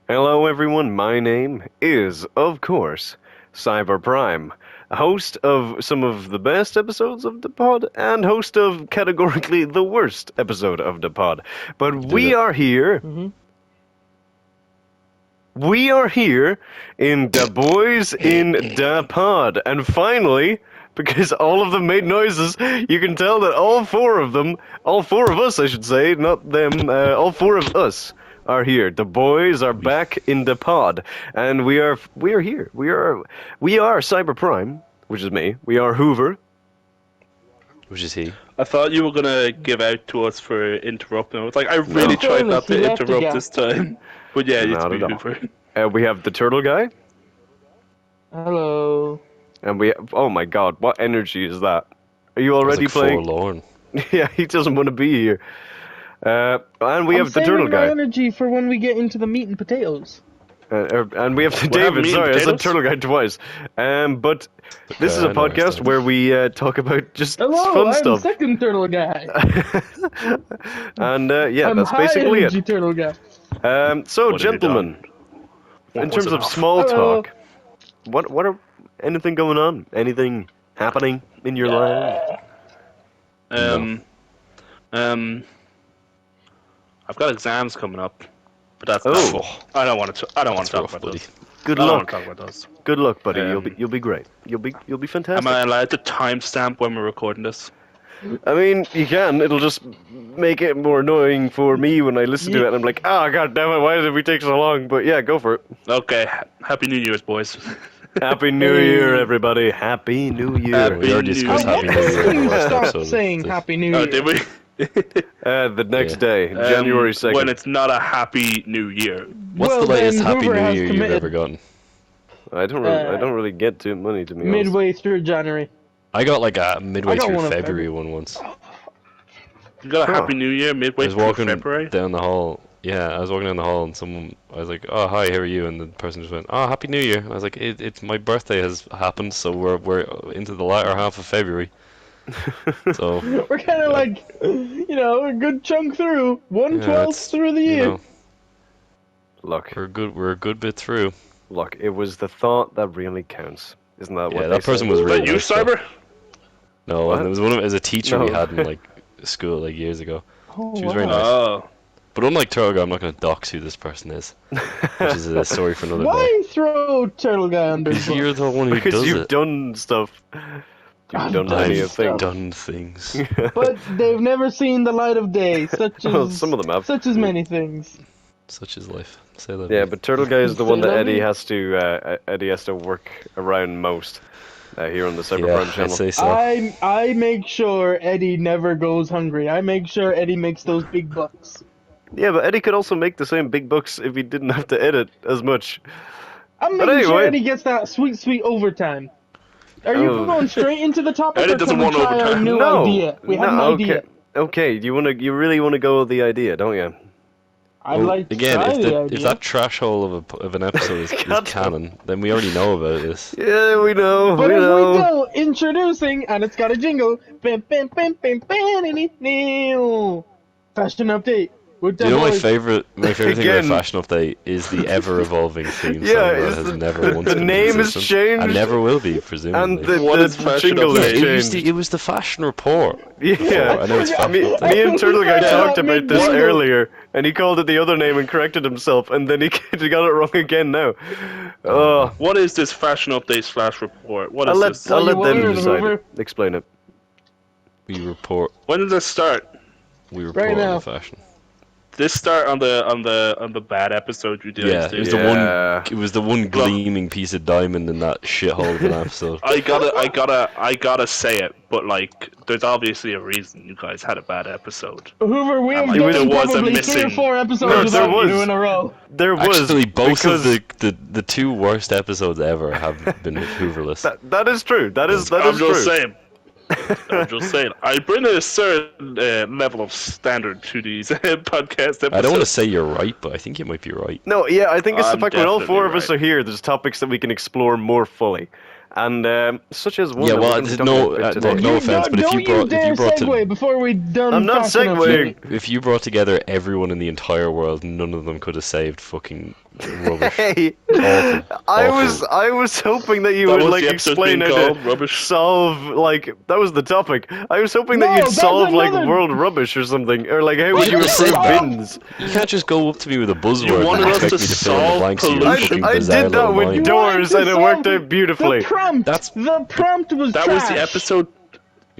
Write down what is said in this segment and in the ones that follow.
Hello, everyone. My name is, of course, Cyber Prime, host of some of the best episodes of the pod and host of categorically the worst episode of the pod. But we are here. We are here in the boys in the pod, and finally, because all of them made noises, you can tell that all four of us, I should say, not them, all four of us are here. The boys are back in the pod, and we are here. We are Cyber Prime, which is me. We are Whoover, which is he. I thought you were gonna give out to us for interrupting. I was like, I really tried not to interrupt this time. But yeah, it's me, Whoover. We have the turtle guy. Hello. And we have, oh my god, what energy is that? Are you already playing? Forlorn. Yeah, he doesn't want to be here. And we have the turtle guy. I'm saving my energy for when we get into the meat and potatoes. And we have the David. Sorry, I said turtle guy twice. But this is a podcast where we talk about just fun stuff. I'm second turtle guy. And yeah, that's basically it. Turtle guy. So, gentlemen, in terms of small talk, what are anything going on? Anything happening in your life? I've got exams coming up, but that's I don't want to talk about those. Good luck. I don't want to talk about those. Good luck, buddy. You'll be great. You'll be fantastic. Am I allowed to timestamp when we're recording this? I mean, you can. It'll just make it more annoying for me when I listen to it, and I'm like, oh, god damn it, why did we take so long? But yeah, go for it. Okay. Happy New Year's, boys. Happy New Year, everybody. Happy New Year. We already discussed Happy New Year in the last episode. Saying Happy New Year. Oh, did we? The next day, January 2nd. When it's not a Happy New Year. What's the latest Happy New Year you've ever gotten? I don't really get too money, to be honest. Midway through January. I got like a midway through February one once. You got a Happy New Year midway through February? Down the hall. Yeah, I was walking down the hall and I was like, oh hi, how are you? And the person just went, oh, Happy New Year. And I was like, it's my birthday has happened, so we're into the latter half of February. So we're kind of like, a good chunk through, 1/12 through the year. Look, we're a good bit through. Look, it was the thought that really counts, isn't that what? Yeah, that person was really. You, Cyber? No, and it was as a teacher we had in like school like years ago. She was very nice. But unlike Turtle Guy, I'm not going to dox who this person is, which is a story for another day. Why throw Turtle Guy under? Because you're the one who does it. Because you've done stuff. You've done things. But they've never seen the light of day, such as some of them have. Such as many things. Such is life. Say that. Yeah, but Turtle Guy is the one that Eddie has to work around most here on the Cyberpunk channel. I'd say so. I make sure Eddie never goes hungry. I make sure Eddie makes those big bucks. Yeah, but Eddie could also make the same big bucks if he didn't have to edit as much. I'm making sure Eddie gets that sweet overtime. Are you going straight into the topic? Eddie doesn't want overtime. Idea? We have an idea. Okay, you really want to go with the idea, don't you? I'd like to try the idea. If that trash hole of an episode is canon, then we already know about this. Yeah, we know. But if we go introducing, and it's got a jingle. Fashion update. Do you know my favorite thing about Fashion Update is the ever-evolving theme song that has never once been the name has changed. And never will be, presumably. And the jingle has changed. It was the Fashion Report. Yeah. I know it's me and Turtle Guy talked about this earlier, and he called it the other name and corrected himself, and then he got it wrong again now. What is this Fashion Update / report? What is this? I'll let them decide it. Explain it. We report. When did this start? We report on the fashion. This start on the bad episode you did. Yeah, it was the one gleaming piece of diamond in that shithole of an episode. I gotta say it, but like, there's obviously a reason you guys had a bad episode. Whoover, we have done probably 3 or 4 episodes without you in a row. There was actually both of the 2 worst episodes ever have been Hooverless. That is true. That is true. I'm just saying. I bring a certain level of standard to these podcast episodes. I don't want to say you're right, but I think you might be right. No, yeah, I think it's the fact when all 4 of us are here, there's topics that we can explore more fully. And such as one. Yeah, that well, we're gonna be talking about today. no offense, but if you brought segue before we done. I'm not segueing. If you brought together everyone in the entire world, none of them could have saved fucking rubbish. Hey, Awful. I was hoping that you would like explain how to rubbish. solve like that was the topic. I was hoping that you'd solve like world rubbish or something, or like how would you improve bins? You can't just go up to me with a buzzword wanted and us expect to me to fill in the solve blanks of your pollution. fucking I bizarre did that little with mind. doors and it worked out beautifully. The prompt was that trash. was the episode.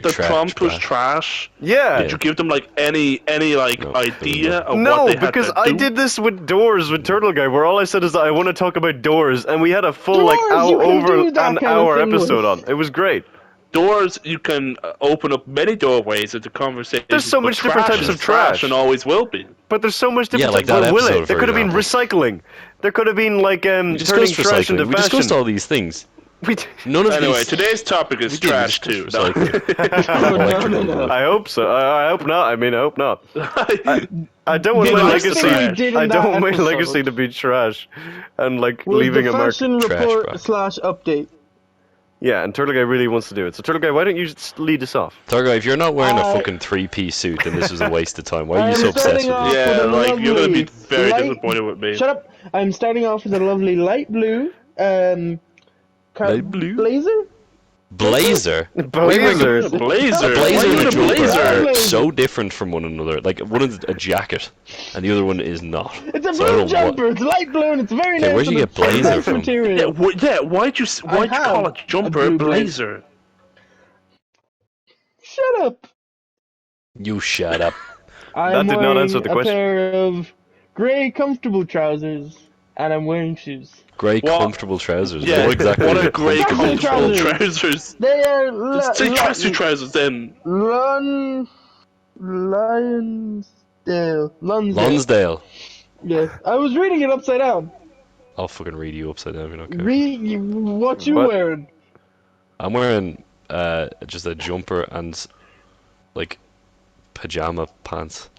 The prompt was trash. Yeah. Did you give them like any like idea of No, what they had because to I do? did this with doors with Turtle Guy, where all I said is that I want to talk about doors, and we had a full like over an hour episode on. It was great. Doors, you can open up many doorways into conversation. There's so much different types of trash, and always will be. But there's so much different. like that will episode, it? There for could have been example. recycling. There could have been like turning Discussed trash into recycling. We fashion. discussed all these things. None of Anyway, these. today's topic is trash too. No. No. I hope so. I hope not. I mean, I hope not. I don't want my legacy. I don't want my legacy to be trash, and like leaving a mark. Fashion Trash report bag. / update. Yeah, and Turtle Guy really wants to do it. So Turtle Guy, why don't you just lead us off? Targo, if you're not wearing a fucking 3-piece suit, then this was a waste of time. Why are you so obsessed with it? Yeah, like you're gonna be very light- disappointed with me. Shut up! I'm starting off with a lovely light blue. Light blue? Blazer. Blazer? Blazer. A blazer. A blazer Why and you a in jumper blazer? are so different from one another. Like, one is a jacket, and the other one is not. It's a So I blue don't know jumper. It's light blue and it's very Okay, nice. where'd you and get blazer nice from? Material. Why'd you call a jumper a blue blazer? Shut up! You shut up. I'm did not wearing answer the question. a pair of grey comfortable trousers, and I'm wearing shoes. Grey What? comfortable trousers. Yeah, What exactly what is are it? grey Comfortable comfortable trousers. trousers? They are Say trousers then. Lonsdale. Lonsdale. Yes, I was reading it upside down. I'll fucking read you upside down if you're not careful. What you What? wearing? I'm wearing just a jumper and like pajama pants.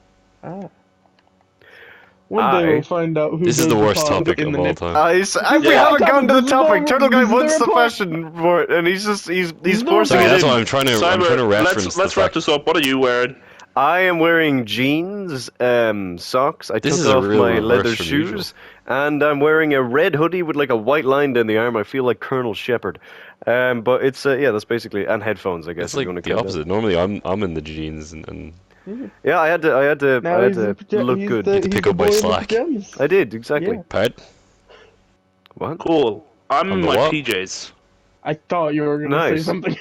One day we'll find out who This is does the worst pod topic in of the all next- time. We haven't gotten to the topic. This Turtle Guy is the wants the report. fashion for it, and he's no- forcing Sorry, it that's in. why I'm trying to Cyber, reference let's the wrap fact. this up. What are you wearing? I am wearing jeans, socks. I This took is a off real my reverse leather from shoes, usual. and I'm wearing a red hoodie with like a white line down the arm. I feel like Colonel Shepard. But it's yeah, that's basically and headphones. I guess It's if you like want to the count opposite. Normally, I'm in the jeans and Yeah, I had to Now he's in look he's good. the- to he's pick the up my boy in the slack. pajamas. I did exactly. Yeah. pard. What? Cool. I'm On in the my what? PJs. I thought you were gonna say Nice. something.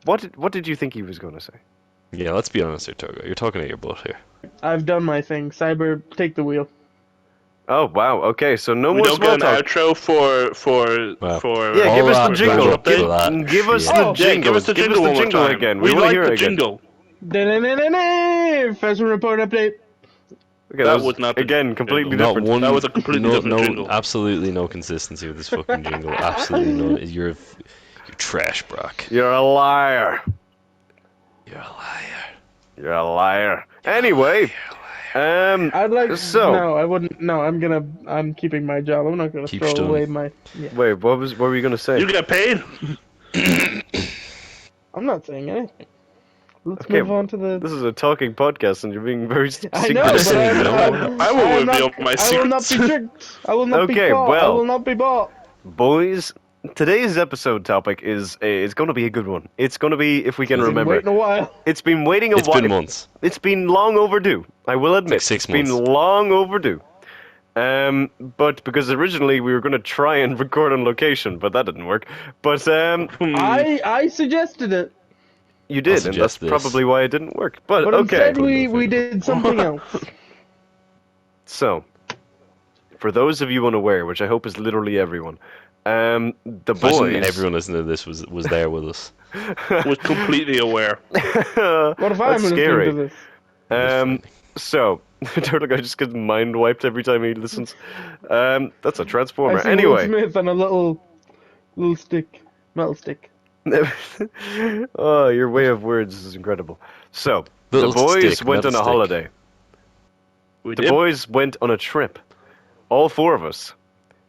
What did you think he was going to say? Yeah, let's be honest here, Togo. You're talking at your butt here. I've done my thing. Cyber, take the wheel. Oh wow. Okay, so no We more don't small get an talk. outro for Wow. Yeah, give us the All that jingle. update. Give us Shit. the Oh, jingle. Yeah, give us the Give jingle us one the more jingle time. again. We want to like hear the it again. jingle. Fashion report update. Okay, That was was not the again jingle. completely Not different. one. That was a completely different jingle. Absolutely no consistency with this fucking jingle. Absolutely no. You're trash, Brock. You're a liar. You're a liar. You're a liar. Anyway, I'd like. So- No, I wouldn't. No, I'm keeping my job. I'm not gonna Keep throw stunning. away my. Yeah. wait, what were you gonna say? You get paid? I'm not saying anything. Let's Okay, move on to the. This is a talking podcast, and you're being very I know, secretive. but saying, no. I will reveal my I will not be secrets. tricked. I will not be Okay, bought. I well. will not be bought. Boys, today's episode topic is it's going to be a good one. It's going to be, if we can Been remember, waiting a while. it's been waiting a It's while. been months. It's been long overdue. I will admit, like 6 it's been months. long overdue. But because originally we were going to try and record on location, but that didn't work. But I suggested it, you did, and that's suggest this. probably why it didn't work. But but okay. instead we did something else. So, for those of you unaware, which I hope is literally everyone, the Imagine boys. everyone listening to this was there with us. Was completely aware. What if I'm That's listening scary. to this? So, Turtle Guy just gets mind wiped every time he listens. That's a transformer. I see Will Anyway. Smith on a little stick, metal stick. Oh, your way of words is incredible. So, Little the boys stick, went on metal a stick. holiday. We The did. boys went on a trip. All four of us.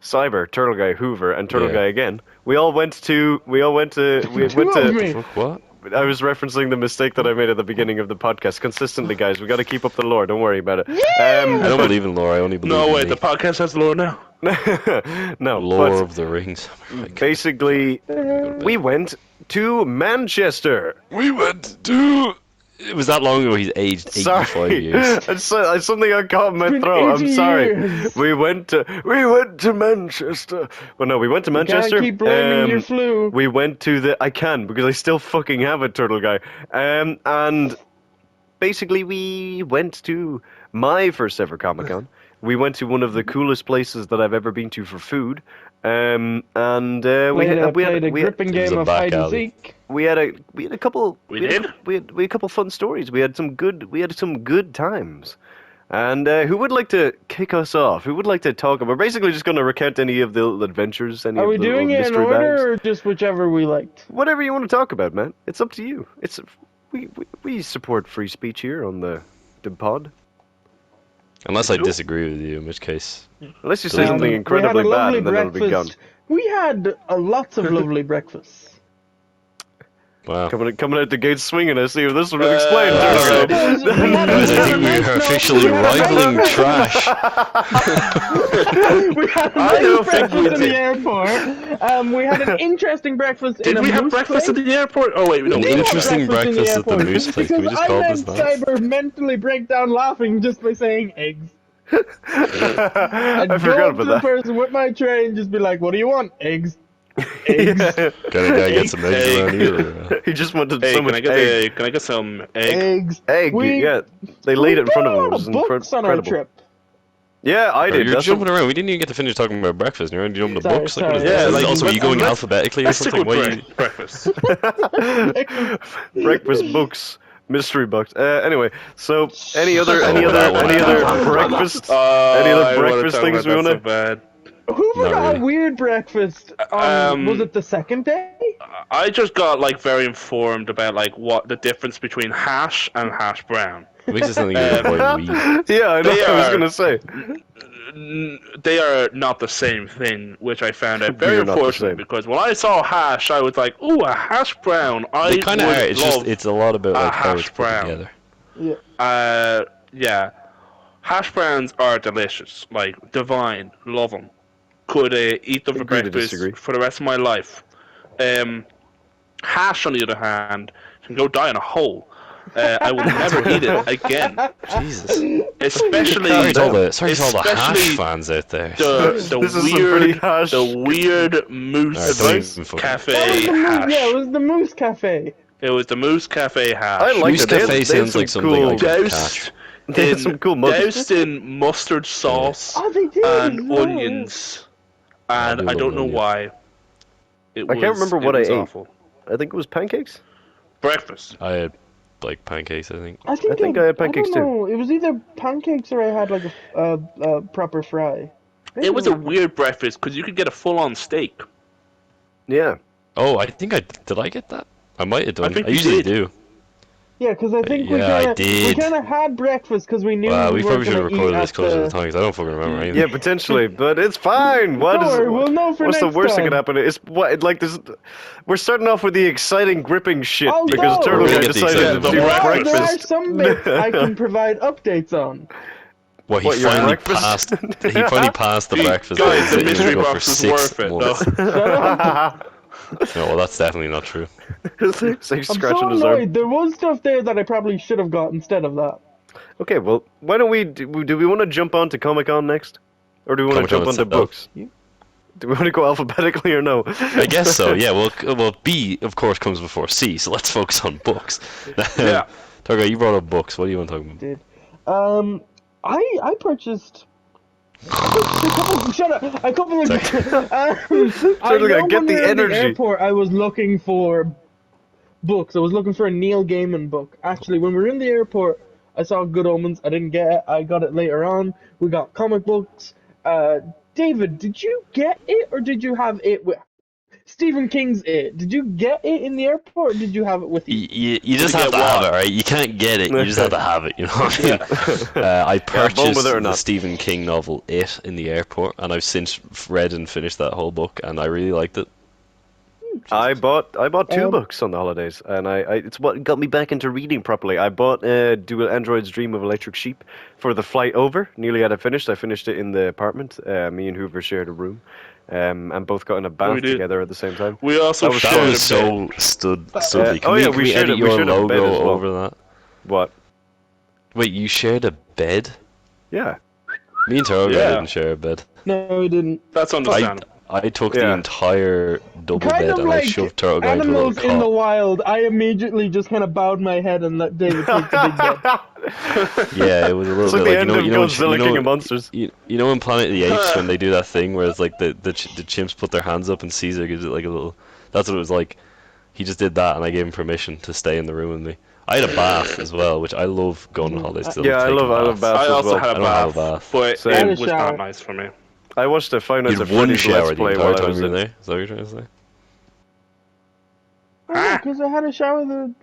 Cyber, Turtle Guy, Whoover, and Turtle Yeah. Guy again. We went to. What? I was referencing the mistake that I made at the beginning of the podcast. Consistently, guys, we got to keep up the lore. Don't worry about it. I don't believe in lore. I only believe No, in wait, the podcast has lore now. No, Lore but of the Rings. basically, we went to Manchester. We went to. It was that long ago. He's aged 85 Sorry, years. it's something I caught in my been throat. I'm 80 sorry. years. We went to Manchester. Well, no, we went to Manchester. Can't keep blaming your flu. We went to the. I can because I still fucking have it, Turtle Guy. And basically we went to my first ever Comic-Con. We went to one of the coolest places that I've ever been to for food. And we had a gripping it was game a of back hide and alley. seek. we had a couple. We had did? we had a couple fun stories. We had some good times. And who would like to kick us off? Who would like to talk about? We're basically just going to recount any of the little adventures. Any Are of we the doing little it in mystery order bags. or just whichever we liked? Whatever you want to talk about, man. It's up to you. We support free speech here on the pod. Unless I disagree with you, in which case. Unless you say something We incredibly had a bad, lovely and then it'll be gone. breakfast. We had lots of lovely breakfasts. Wow. Coming out the gate swinging. I see if this will explain. Turtle Guy. Guys, I think we are officially rivaling trash. We had a I don't nice think we breakfast in did. the airport. We had an interesting breakfast Did in we a have moose breakfast place. at the airport? Oh, wait, no, We we did didn't. have Interesting breakfast at the airport. moose place. Can we just Because call I this let that? Cyber mentally break down laughing just by saying eggs. I I'd forgot go up to about the that. person with my tray and just be like, "What do you want? Eggs." Eggs. Can I get some eggs Egg. around here? He just wanted Hey, so can much I get egg. can I get some egg? Eggs. Egg, We- yeah. They laid it in front of him. It We was bought a lot of books on our incredible. trip. Yeah, I did. You're That's jumping around. We didn't even get to finish talking about breakfast. You're already jumping to Sorry, books. Like, what is sorry. this? Yeah, Is like, also, are you going let's- alphabetically or Let's stick something? with Why you... breakfast. breakfast books, mystery books. Anyway, so any other That one. breakfast? Oh, Any other I wanna breakfast talk things about we that wanna- so bad. Who Not got really. a weird breakfast? Was it the second day? I just got like very informed about like what the difference between hash and hash brown. It makes it sound like you're avoiding weed. Yeah, I know. They I was are- gonna say. They are not the same thing, which I found out very You're not the unfortunate same. because when I saw hash, I was like, "Ooh, a hash brown!" I They kind of would are. It's love. just it's a lot about like how hash it's put brown. together. Yeah. Yeah, hash browns are delicious, like divine, love them. Could eat them for Agree to breakfast disagree. for the rest of my life. Hash, on the other hand, can go die in a hole. I will never eat it again. Jesus. Especially Sorry to all the hash especially fans out there. the This is some pretty weird hash. the weird Moose Alright, don't even fucking- That was Cafe the moose, hash. yeah, it was the Moose Cafe. It was the Moose Cafe hash. I like Moose it. They Cafe had sounds some like something cool. I would doused They had some cool mugs. doused in mustard sauce Oh, they did. and as well. onions, and do I love don't know onions. why. It I can't remember it what I was ate. awful. I think it was pancakes. Breakfast. I had like pancakes, I think. I think I had pancakes I don't know. It was either pancakes or I had like a proper fry. It was a weird breakfast because you could get a full-on steak. Yeah. Oh, I think did I get that? I might have done. think I you usually did. do. Yeah, because I think Yeah, I we did. kind of had breakfast because we knew Wow, we we were probably should have gonna recorded eat this at closer to the... the time because I don't fucking remember anything. Yeah, potentially, but it's fine. What Don't is? worry, we'll know for what's the next worst that time. could happen? It's what like this. We're starting off with the exciting, gripping shit Oh, because no. Turtle We're Guy gonna get the decided exciting to do bit. There are breakfast. some bits I can provide updates on. Well, he What, your finally breakfast? passed. He finally passed the Hey, breakfast. guys, that the he was mystery gonna go box for is 6 worth it, months. Shut up. No, well, that's definitely not true. It's like I'm scratching so his arm. annoyed. There was stuff there that I probably should have got instead of that. Okay, well, why don't we do we want to jump on to Comic-Con next, or do we want to Comic-Con jump onto itself. books? Do we want to go alphabetically or no? I guess so. Yeah. Well, B of course comes before C, so let's focus on books. Yeah. Targa, you brought up books. What do you want to talk about? Did I purchased. Shut up! A couple of. I Turtle Guy, know get when the we were in energy. airport, I was looking for books. I was looking for a Neil Gaiman book. Actually, when we were in the airport, I saw Good Omens. I didn't get it. I got it later on. We got comic books. David, did you get it or did you have it with? Stephen King's It. Did you get it in the airport, or did you have it with you? You just have to have it, right? You can't get it. You just have to have it. You know what I mean? I purchased the Stephen King novel It in the airport, and I've since read and finished that whole book, and I really liked it. I bought 2 books on the holidays, and it's what got me back into reading properly. I bought Do Androids Dream of Electric Sheep for the flight over. Nearly had it finished. I finished it in the apartment. Me and Whoover shared a room, and both got in a bath together at the same time. We also that was so studly. We shared your logo a bed as well. Over that. What? Wait, you shared a bed? Yeah. Me and Taro didn't share a bed. No, we didn't. That's understandable. I took the entire double bed and I shoved Turtle Guy into a little Animals in the Wild, I immediately just kind of bowed my head and let David take the big bed. Yeah, it was a little bit like the end of Godzilla King of Monsters. You know in Planet of the Apes when they do that thing where it's like the chimps put their hands up and Caesar gives it like a little... That's what it was like. He just did that and I gave him permission to stay in the room with me. I had a bath as well, which I love going on holidays still. Yeah, I love baths I also had a bath, but it was not nice for me. I watched the Five Nights at one Freddy's shower Let's Play the while entire I time was you were in there. Is that what you're trying to say? Oh, because I had a shower the...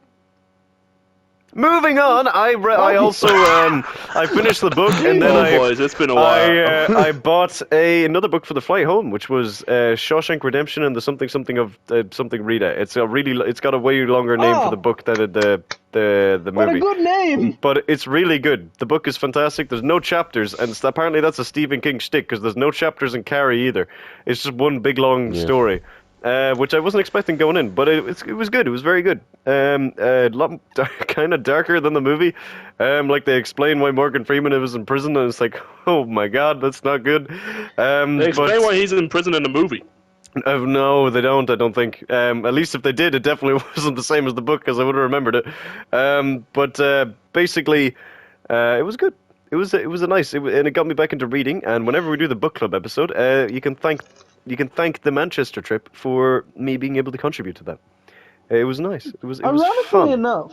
Moving on, I also I finished the book and then boys, it's been a while. I bought another book for the flight home, which was Shawshank Redemption and the something of something Rita. It's got a way longer name for the book than the movie. What a good name! But it's really good. The book is fantastic. There's no chapters, and apparently that's a Stephen King shtick because there's no chapters in Carrie either. It's just one big long story. Which I wasn't expecting going in, but it was good. It was very good. A lot kind of darker than the movie. Like they explain why Morgan Freeman was in prison, and it's like, oh my god, that's not good. They explain why he's in prison in the movie. No, they don't. I don't think. At least if they did, it definitely wasn't the same as the book, because I would have remembered it. But basically, it was good. It was a nice, and it got me back into reading. And whenever we do the book club episode, you can thank the Manchester trip for me being able to contribute to that. It was nice. It was Ironically enough,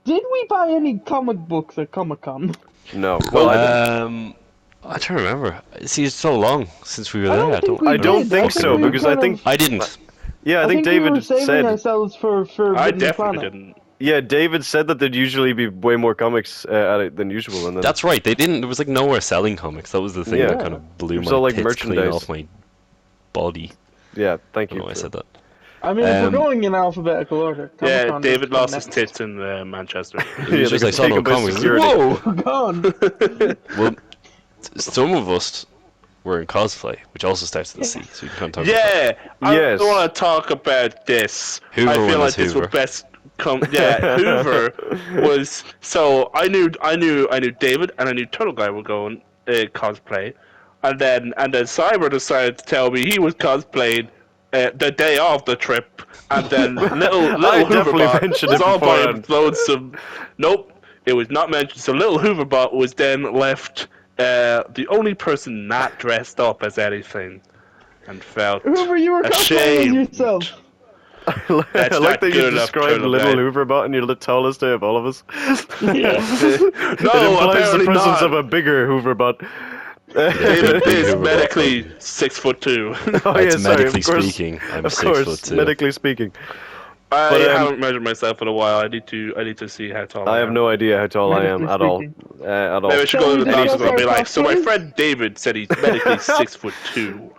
did we buy any comic books at Comic-Con? No. Well, I don't remember. See, it's so long since we were there. I don't think so, because I think I didn't. Yeah, I think David we were saving said ourselves for I definitely didn't. Yeah, David said that there'd usually be way more comics at it than usual, and then that's right. They didn't. There was like nowhere selling comics. That was the thing that kind of blew my like tits clean off my body. Yeah, thank you. I said that. I mean, if we're going in alphabetical order. Yeah, David lost his tits in Manchester. It's just I saw no comics. Whoa, gone. Well, some of us were in cosplay, which also starts with the C, so you can talk about that. I want to talk about this. Hoover I feel like this would best come. Yeah, Hoover was. So I knew David and I knew Turtle Guy were going cosplay, and then Cyber decided to tell me he was cosplaying the day of the trip, and then little Hooverbot was all buying loads. Nope, it was not mentioned. So little Hooverbot was then left the only person not dressed up as anything, and felt Hoover, you were ashamed. Yourself. I like that you described little Hooverbot and you're the tallest out of all of us. Yeah. It No, implies the apparently presence not. of a bigger Hooverbot. David is medically 6'2". Oh, It's yeah, sorry, medically of course, speaking. I'm of 6'2". course, medically speaking. I haven't measured myself in a while. I need to see how tall I am. I have no idea how tall I am at all. Maybe I should go to the doctor and be like, so my friend David said he's medically 6'2".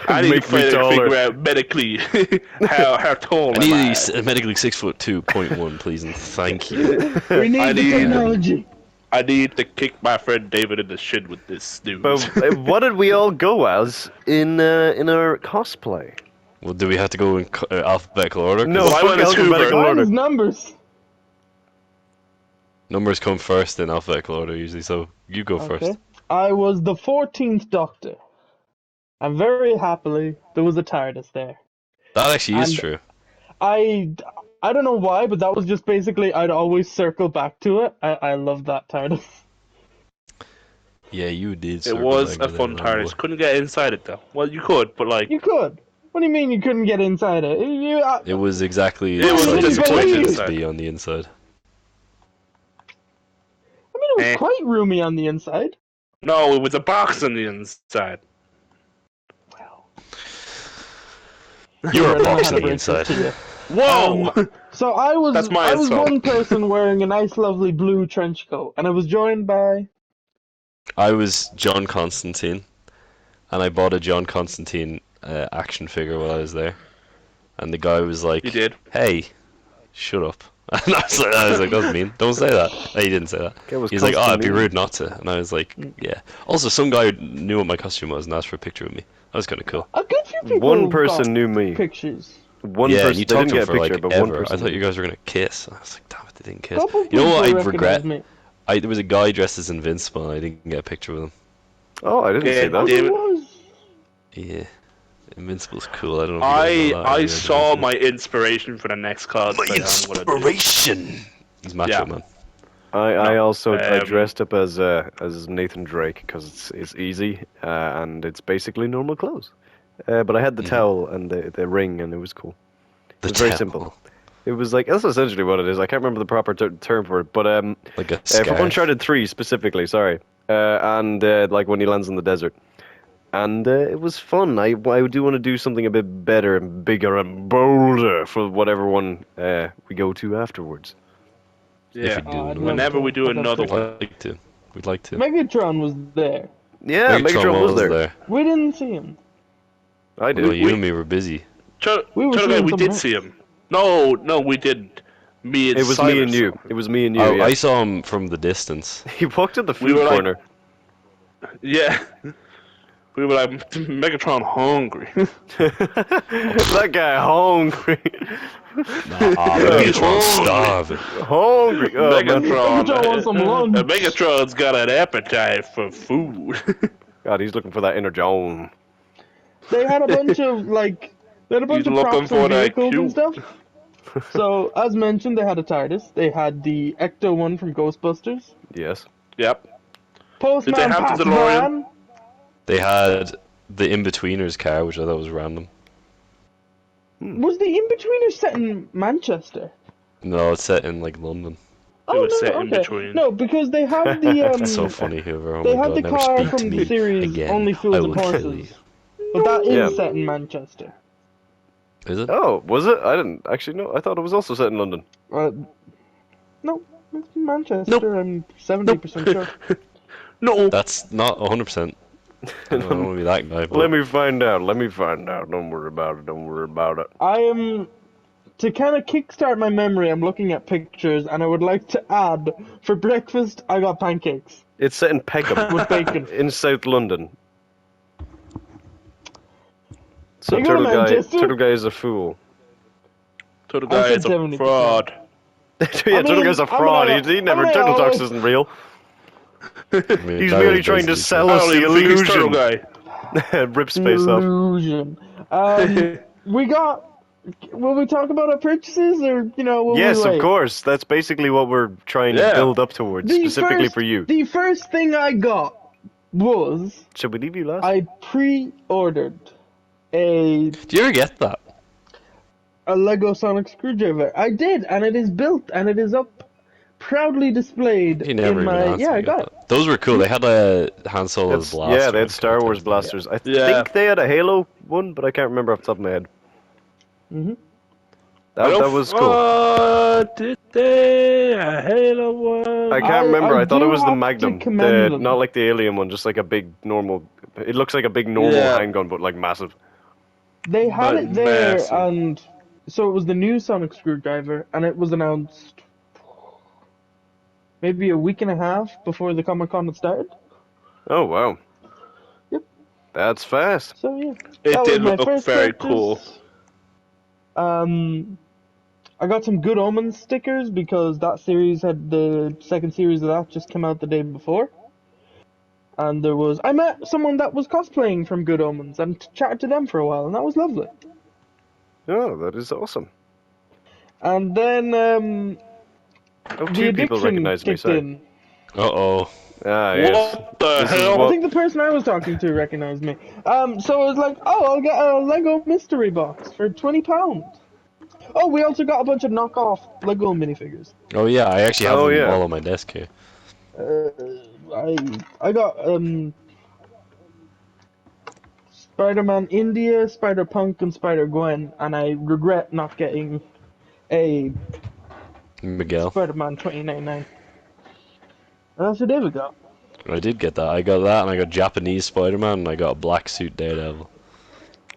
I need to figure out medically how tall I am I. need medically 6'2.1, please, and thank you. We need the technology. I need to kick my friend David in the shin with this snooze. But what did we all go as in our cosplay? Well, do we have to go in alphabetical order? No, I went as alphabetical Hoover. order. Numbers. Numbers come first in alphabetical order usually, so you go first. I was the 14th Doctor. And very happily, there was a TARDIS there. That actually is true. I don't know why, but that was just basically, I'd always circle back to it. I love that TARDIS. Yeah, you did. It was a fun TARDIS. Couldn't get inside it though. Well, you could, but like... You could. What do you mean you couldn't get inside it? It was exactly It was the disappointing to be on the inside. I mean, it was quite roomy on the inside. No, it was a box on the inside. You're a I don't know box how on to the break this inside. to you. Whoa! So I was That's my I was assault. one person wearing a nice, lovely blue trench coat, and I was joined by. I was John Constantine, and I bought a John Constantine action figure while I was there. And the guy was like, You did. "Hey, shut up." And I was like, "That's mean. Don't say that." No, he didn't say that. That was He's like, "Oh, it'd be Constantine. rude not to." And I was like, "Yeah." Also, some guy knew what my costume was and asked for a picture of me. That was kind of cool. A good few people One got person knew me. pictures. One Yeah, and person. you They talked didn't to get him a for picture, like but ever. one person. I thought knew you me. guys were gonna kiss. And I was like, "Damn it, they didn't kiss." Couple You know what? I people regret. recognized me. There was a guy dressed as Invincible, and I didn't get a picture with him. Oh, I didn't Yeah, see that. David. It was. Yeah, Invincible's cool. I don't know if you guys know that. I You saw know. my inspiration for the next cosplay. I'm gonna do. He's Macho Yeah. Man. I also I um, dressed up as Nathan Drake because it's easy and it's basically normal clothes. But I had the towel and the ring and it was cool. The It was very towel. simple. It was like that's essentially what it is. I can't remember the proper term for it, but Like a for scarf. Uncharted 3 specifically, sorry, and like when he lands in the desert, and it was fun. I do want to do something a bit better and bigger and bolder for whatever one we go to afterwards. Yeah. you do. Oh, I'd love Whenever to, we do but that's another We'd one. like to. We'd like to. Megatron was there. Yeah, Megatron was there. We didn't see him. I did. Well, you and me were busy. We were Guy, seeing we someone did else. see him. No, we didn't. Me and It was Simon me and saw you. him. It was me and you. Oh, yeah. I saw him from the distance. He walked in the We food were like- corner. Yeah. We were like, Megatron hungry. That guy hungry. Megatron's starving. Hungry. Oh, man. Megatron wants some lunch. Megatron's got an appetite for food. God, he's looking for that inner Joan. They had a bunch of He's looking props for and that vehicles and cube. stuff. So, as mentioned, they had a TARDIS. They had the Ecto one from Ghostbusters. Yes. Yep. Postman Did they have Pat's the DeLorean? van. They had the In-Betweeners car, which I thought was random. Was the In-Betweener set in Manchester? No, it's set in like London. Oh, was no, set in okay. between. No, because they had the That's so funny, Whoever. Oh They my had God, the never car speak to from me the series again. Only I Fools and will kill Horses. you. But that is Yeah. set in Manchester. Is it? Oh, was it? I didn't actually know. I thought it was also set in London. No, it's in Manchester. I'm 70% sure. No. That's not 100%. I don't want to be that guy. But Let me find out. Let me find out. Don't worry about it. Don't worry about it. I am to kind of kickstart my memory. I'm looking at pictures, and I would like to add for breakfast I got pancakes It's set in Peckham, with bacon. in South London. So They go to Manchester? Turtle Guy is a fool. Turtle I Guy said is a 70%. fraud. Yeah, Turtle mean, Guy's a I'm fraud. gonna- He never I'm Turtle gonna- Talks isn't real. I mean, He's that merely was trying to basically sell I us don't the even think he's Turtle illusion. Guy. Rip space off. Illusion. We got. Will we talk about our purchases, or will Yes, we wait? of course. That's basically what we're trying to Yeah. build up towards, specifically for you. The first thing I got was Should we leave you last? I pre-ordered a Do you ever get that? Lego Sonic screwdriver. I did, and it is built, and it is up, proudly displayed You never in even my. asked Yeah, me I got about it. that. Those were cool. They had a Han Solo's blaster. Yeah, they had and Star Wars content. blasters. I Yeah. think they had a Halo one, but I can't remember off the top of my head. Mhm. That was cool. Did they? A Halo one. I can't remember. I thought do it was the have to Magnum, commend them. not like the alien one, just like a big normal. It looks like a big normal Yeah. handgun, but like massive. They had But it there, massive. and so it was the new Sonic screwdriver, and it was announced maybe a week and a half before the Comic Con had started. Oh wow. Yep. That's fast. So yeah, It that did was my look first very purchase. cool. I got some Good Omens stickers because that series had the second series of that just came out the day before. And I met someone that was cosplaying from Good Omens and chatted to them for a while, and that was lovely. Oh, that is awesome. And then Oh, the two people addiction recognize me. kicked Sorry. in. Uh-oh. Ah, yes. What the This is hell? what- I think the person I was talking to recognized me. So I was like, oh, I'll get a Lego mystery box for £20. Oh, we also got a bunch of knockoff Lego minifigures. Oh yeah, I actually have Oh, them yeah. all on my desk here. I got Spider-Man India, Spider-Punk, and Spider-Gwen, and I regret not getting a Miguel. Spider-Man 2099. That's what David got. I did get that. I got that, and I got Japanese Spider-Man, and I got a black suit Daredevil.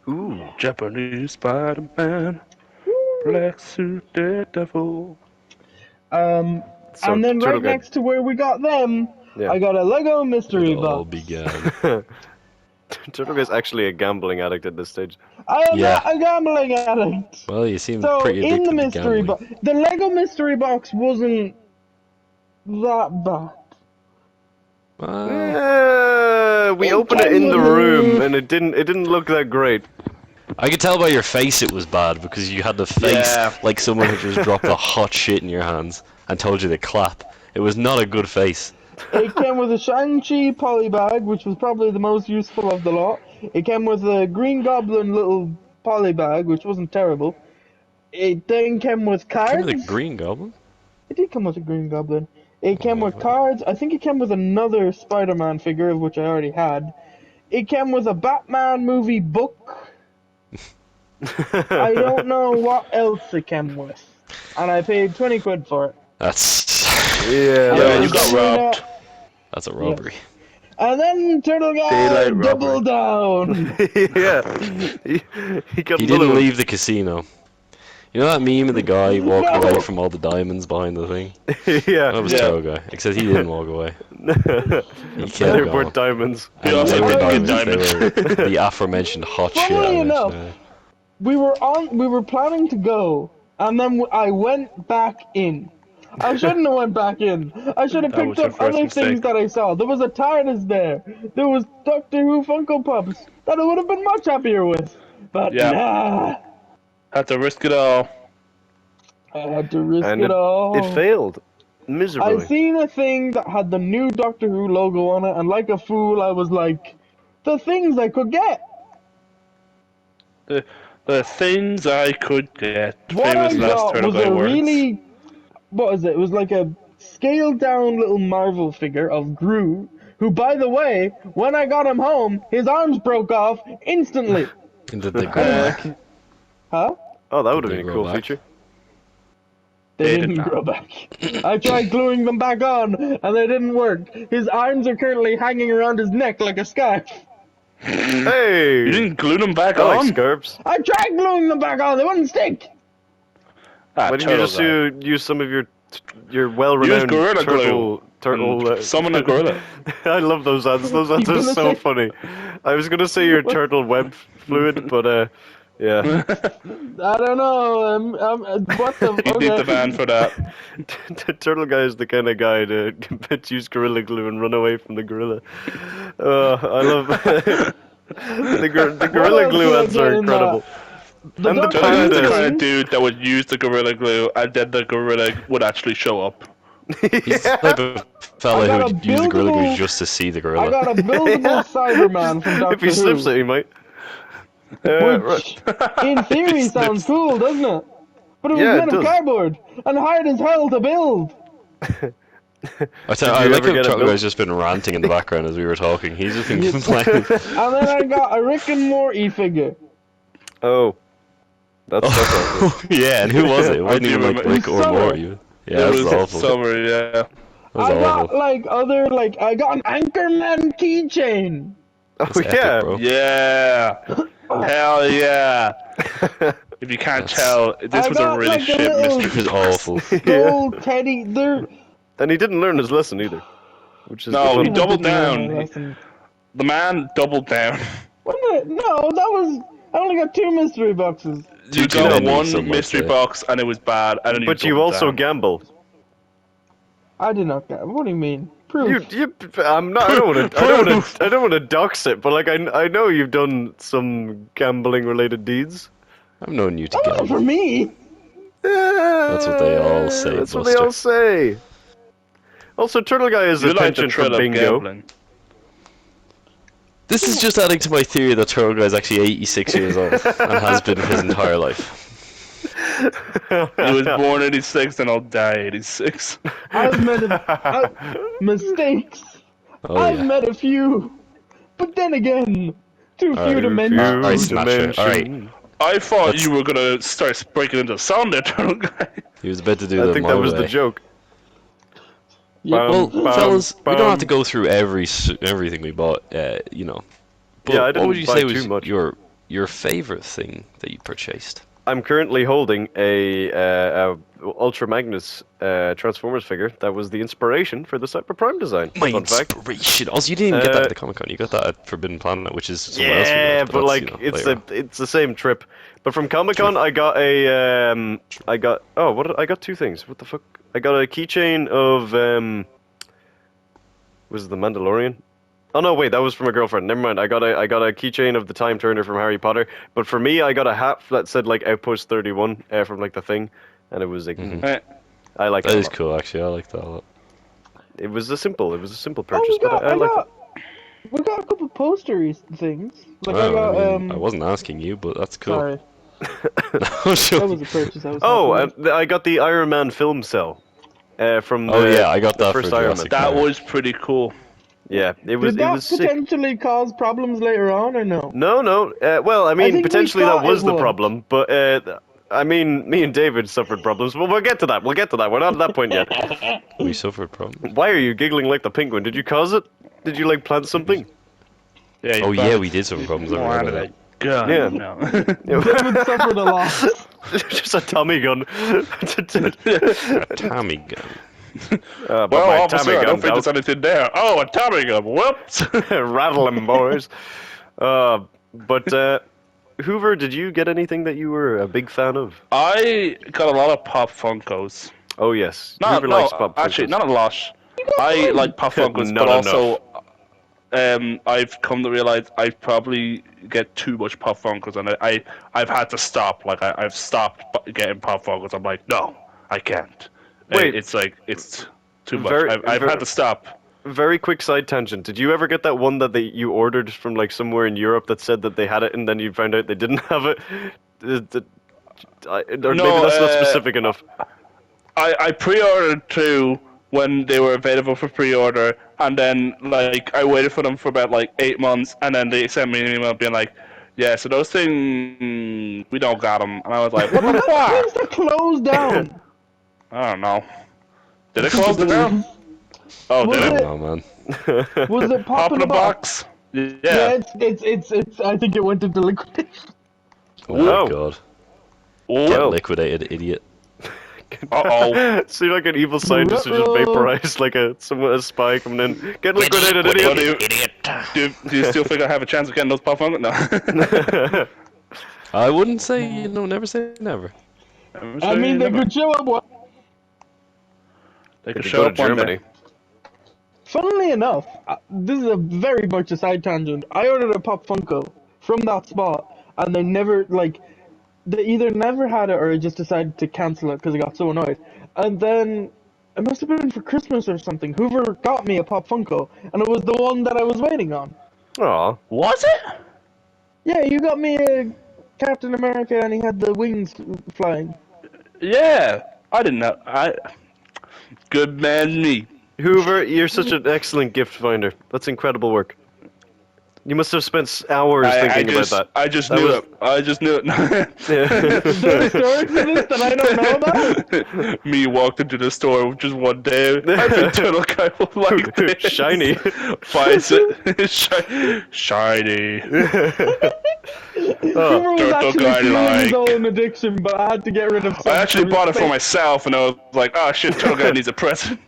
Ooh. Japanese Spider-Man, black suit Daredevil. And then Turtle right Guy- next to where we got them, Yeah. I got a Lego mystery It all box. began. Turtle Guy's actually a gambling addict at this stage. I am Yeah. not a gambling addict. Well, you seem So pretty addicted in the to mystery gambling. box, the Lego mystery box wasn't that bad. We It opened it came in the with a room, roof. and it didn't look that great. I could tell by your face it was bad because you had the face Yeah. like someone had just dropped a hot shit in your hands and told you to clap. It was not a good face. It came with a Shang-Chi polybag, which was probably the most useful of the lot. It came with a Green Goblin little polybag, which wasn't terrible. It then came with cards. Came with a Green Goblin? It did come with a Green Goblin. It came with cards. I think it came with another Spider-Man figure, of which I already had. It came with a Batman movie book. I don't know what else it came with. And I paid 20 quid for it. That's Yeah, Yeah, that you was- got robbed. that's a robbery. And then Turtle Guy Daylight double down. yeah. He got He another didn't one. leave the casino. You know that meme of the guy walking away from all the diamonds behind the thing? yeah. That was Yeah. Turtle Guy, except he didn't walk away. He kept They going. weren't diamonds. He And also they were didn't diamonds. get They were the aforementioned hot shit. Funnily I enough, mentioned. We were planning to go, and then I went back in. I shouldn't have went back in. I should have That picked was your up first other things mistake. that I saw. There was a TARDIS there. There was Doctor Who Funko Pops that I would have been much happier with. But Yeah. nah, Had to risk it all. I had to risk And it all. it failed. I Miserably. seen a thing that had the new Doctor Who logo on it, and like a fool, I was like, the things I could get. The things I could get. What I Famous last got Turtle was Guy a words. really, what is it? It was like a scaled down little Marvel figure of Gru, who, by the way, when I got him home, his arms broke off instantly. And did they go back? Huh? Oh, that would have Did been a they cool grow back? feature. They They did didn't not. grow back. I tried gluing them back on, and they didn't work. His arms are currently hanging around his neck like a scarf. Hey! You didn't glue them back I like on? scarps. I tried gluing them back on, they wouldn't stick. Ah, Why didn't you Turtle just Guy. use some of your well-renowned Gorilla turtle? And summon a gorilla. I love those ads. Those ads You are gonna so say- funny. I was gonna say your turtle web fluid, but yeah. I don't know. What the? You need the van for that. The turtle guy is the kind of guy to use gorilla glue and run away from the gorilla. I love the gorilla else glue did I ads get are in incredible. The And the Doctor Turtle Guy is the pandas. kind of dude that would use the gorilla glue and then the gorilla would actually show up. He's the type of fella I got who a would use the gorilla glue buildable- just to see the I gorilla. got a buildable Cyberman from Doctor If he slips Who, it, he might. which in theory He sounds slips. cool, doesn't it? But it was Yeah, it made of does. cardboard and hard as hell to build. I Did I you like ever how get a Turtle bill? Guy's just been ranting in the background as we were talking. He's just been complaining. And then I got a Rick and Morty figure. Oh, that's awesome. Yeah, and who was it? It wasn't do even like remember- Rick or Summer. Morty. Yeah, It that was was awful. summer, yeah. That was I got awful. I got an Anchorman keychain. Oh That's epic, yeah. bro. Yeah. Hell yeah. If you can't tell, this I was a got, really like, a shit little- It mystery. was awful. Gold teddy. They're And he didn't learn his lesson either, which is No, the he fun- doubled Listen. down. The man doubled down. No, that was. I only got 2 mystery boxes. You Two got endings, one some might mystery say. box and it was bad, and then But you doubled also down. gamble. I did not get. What do you mean? Proof. I'm not. I don't want to. I don't want to dox it. But like, I know you've done some gambling related deeds. I've known you to Not gamble. for me. That's what they all say, That's what Buster. they all say. Also, Turtle Guy is You like the attention for thrill of bingo. gambling. This is just adding to my theory that Turtle Guy is actually 86 years old and has been his entire life. He was born 86 and I'll die 86. I've made mistakes. Oh I've yeah. met a few. But then again, Too few to Alright, mention. alright, Snatcher. Alright. I thought you were gonna start breaking into song there, Turtle Guy. He was about to do I that think my that was way. the joke. Yeah. Well, Bum, fellas, we don't have to bum. go through everything we bought, you know. But Yeah, I what would didn't you buy say too was much. your favorite thing that you purchased? I'm currently holding a Ultra Magnus Transformers figure that was the inspiration for the Cyber Prime design. My Fun fact. inspiration. Also, you didn't even get that Uh, at the Comic Con. You got that at Forbidden Planet, which is somewhere else. we Yeah, went, but that's, like you know, it's later. it's the same trip. But from Comic Con, I got I got two things. What the fuck? I got a keychain of was it the Mandalorian? Oh no, wait, that was from a girlfriend. Never mind. I got a keychain of the Time Turner from Harry Potter. But for me, I got a hat that said like Outpost 31 from like the thing, and it was like I like That it. is cool, actually. I like that a lot. It was a simple Oh, purchase, but I like it. we got a couple postery things. Like I Well, got I mean, I wasn't asking you, but that's cool. Sorry, No, sure. that was a purchase. I was. Oh, happy with. and I got the Iron Man film cell from Oh, the, yeah, I got the that for first Iron Man. Jurassic That Park. was pretty cool. Yeah, it was Did that sick. potentially cause problems later on, or no? No. Well, I mean, think we potentially that thought was it the would. problem, but I mean, me and David suffered problems. But we'll get to that. We're not at that point yet. We suffered problems. Why are you giggling like the penguin? Did you cause it? Did you like plant something? Yeah. Oh, yeah, we did suffer problems. I More out remember of that. that gun. Yeah. No. David suffered a loss. Just a Tommy gun. A Tommy gun. But Well, my officer, Tommy I gun don't think there's anything there. Oh, a Tommy gun. Whoops. rattle 'em, boys. But Hoover, did you get anything that you were a big fan of? I got a lot of Pop Funkos. Oh yes, No, Hoover likes Pop actually, Funkos. not a lot. I like Pop Funkos, Not but also, I've come to realize I probably get too much Pop Funkos, and I've had to stop. Like I've stopped getting Pop Funkos. I'm like, no, I can't. Wait. It's like it's too much. Very- I've very- had to stop. Very quick side tangent. Did you ever get that one that you ordered from like somewhere in Europe that said that they had it and then you found out they didn't have it? Or maybe that's not specific enough. I pre-ordered two when they were available for pre-order, and then like I waited for them for about like 8 months, and then they sent me an email being like, "Yeah, so those things we don't got them," and I was like, "What the fuck?" Things to close down. I don't know. Did it close it down? Oh, Was did it- it? Oh, man. Was it Pop in the box? Yeah, Yeah. it's. I think it went into liquidation. Oh, Whoa. my God. Oh. Get Well. liquidated, idiot. Uh-oh. See, like an evil scientist who just vaporized like a spy coming in. Get liquidated, What idiot! do you still think I have a chance of getting those Pop Funkos? No. I wouldn't say, never say never. I mean, they could show up. They could Could show go up to one Germany. day. Funnily enough, this is a very much a side tangent. I ordered a Pop Funko from that spot, and they never they either never had it or I just decided to cancel it because I got so annoyed. And then it must have been for Christmas or something. Hoover got me a Pop Funko, and it was the one that I was waiting on. Aw. Was it? Yeah, you got me a Captain America, and he had the wings flying. Yeah. I didn't know. Good man me. Hoover, you're such an excellent gift finder. That's incredible work. You must have spent hours thinking about that. I just That knew was- it. I just knew it. Is there a story to this that I don't know about? Me walked into the store just one day. I think Turtle Guy will like this. Shiny. Buys it. Shiny. Hoover was Turtle actually guy feeling his like. own addiction, but I had to get rid of some. I actually bought it for my. myself, and I was like, "Oh shit, Turtle Guy needs a present."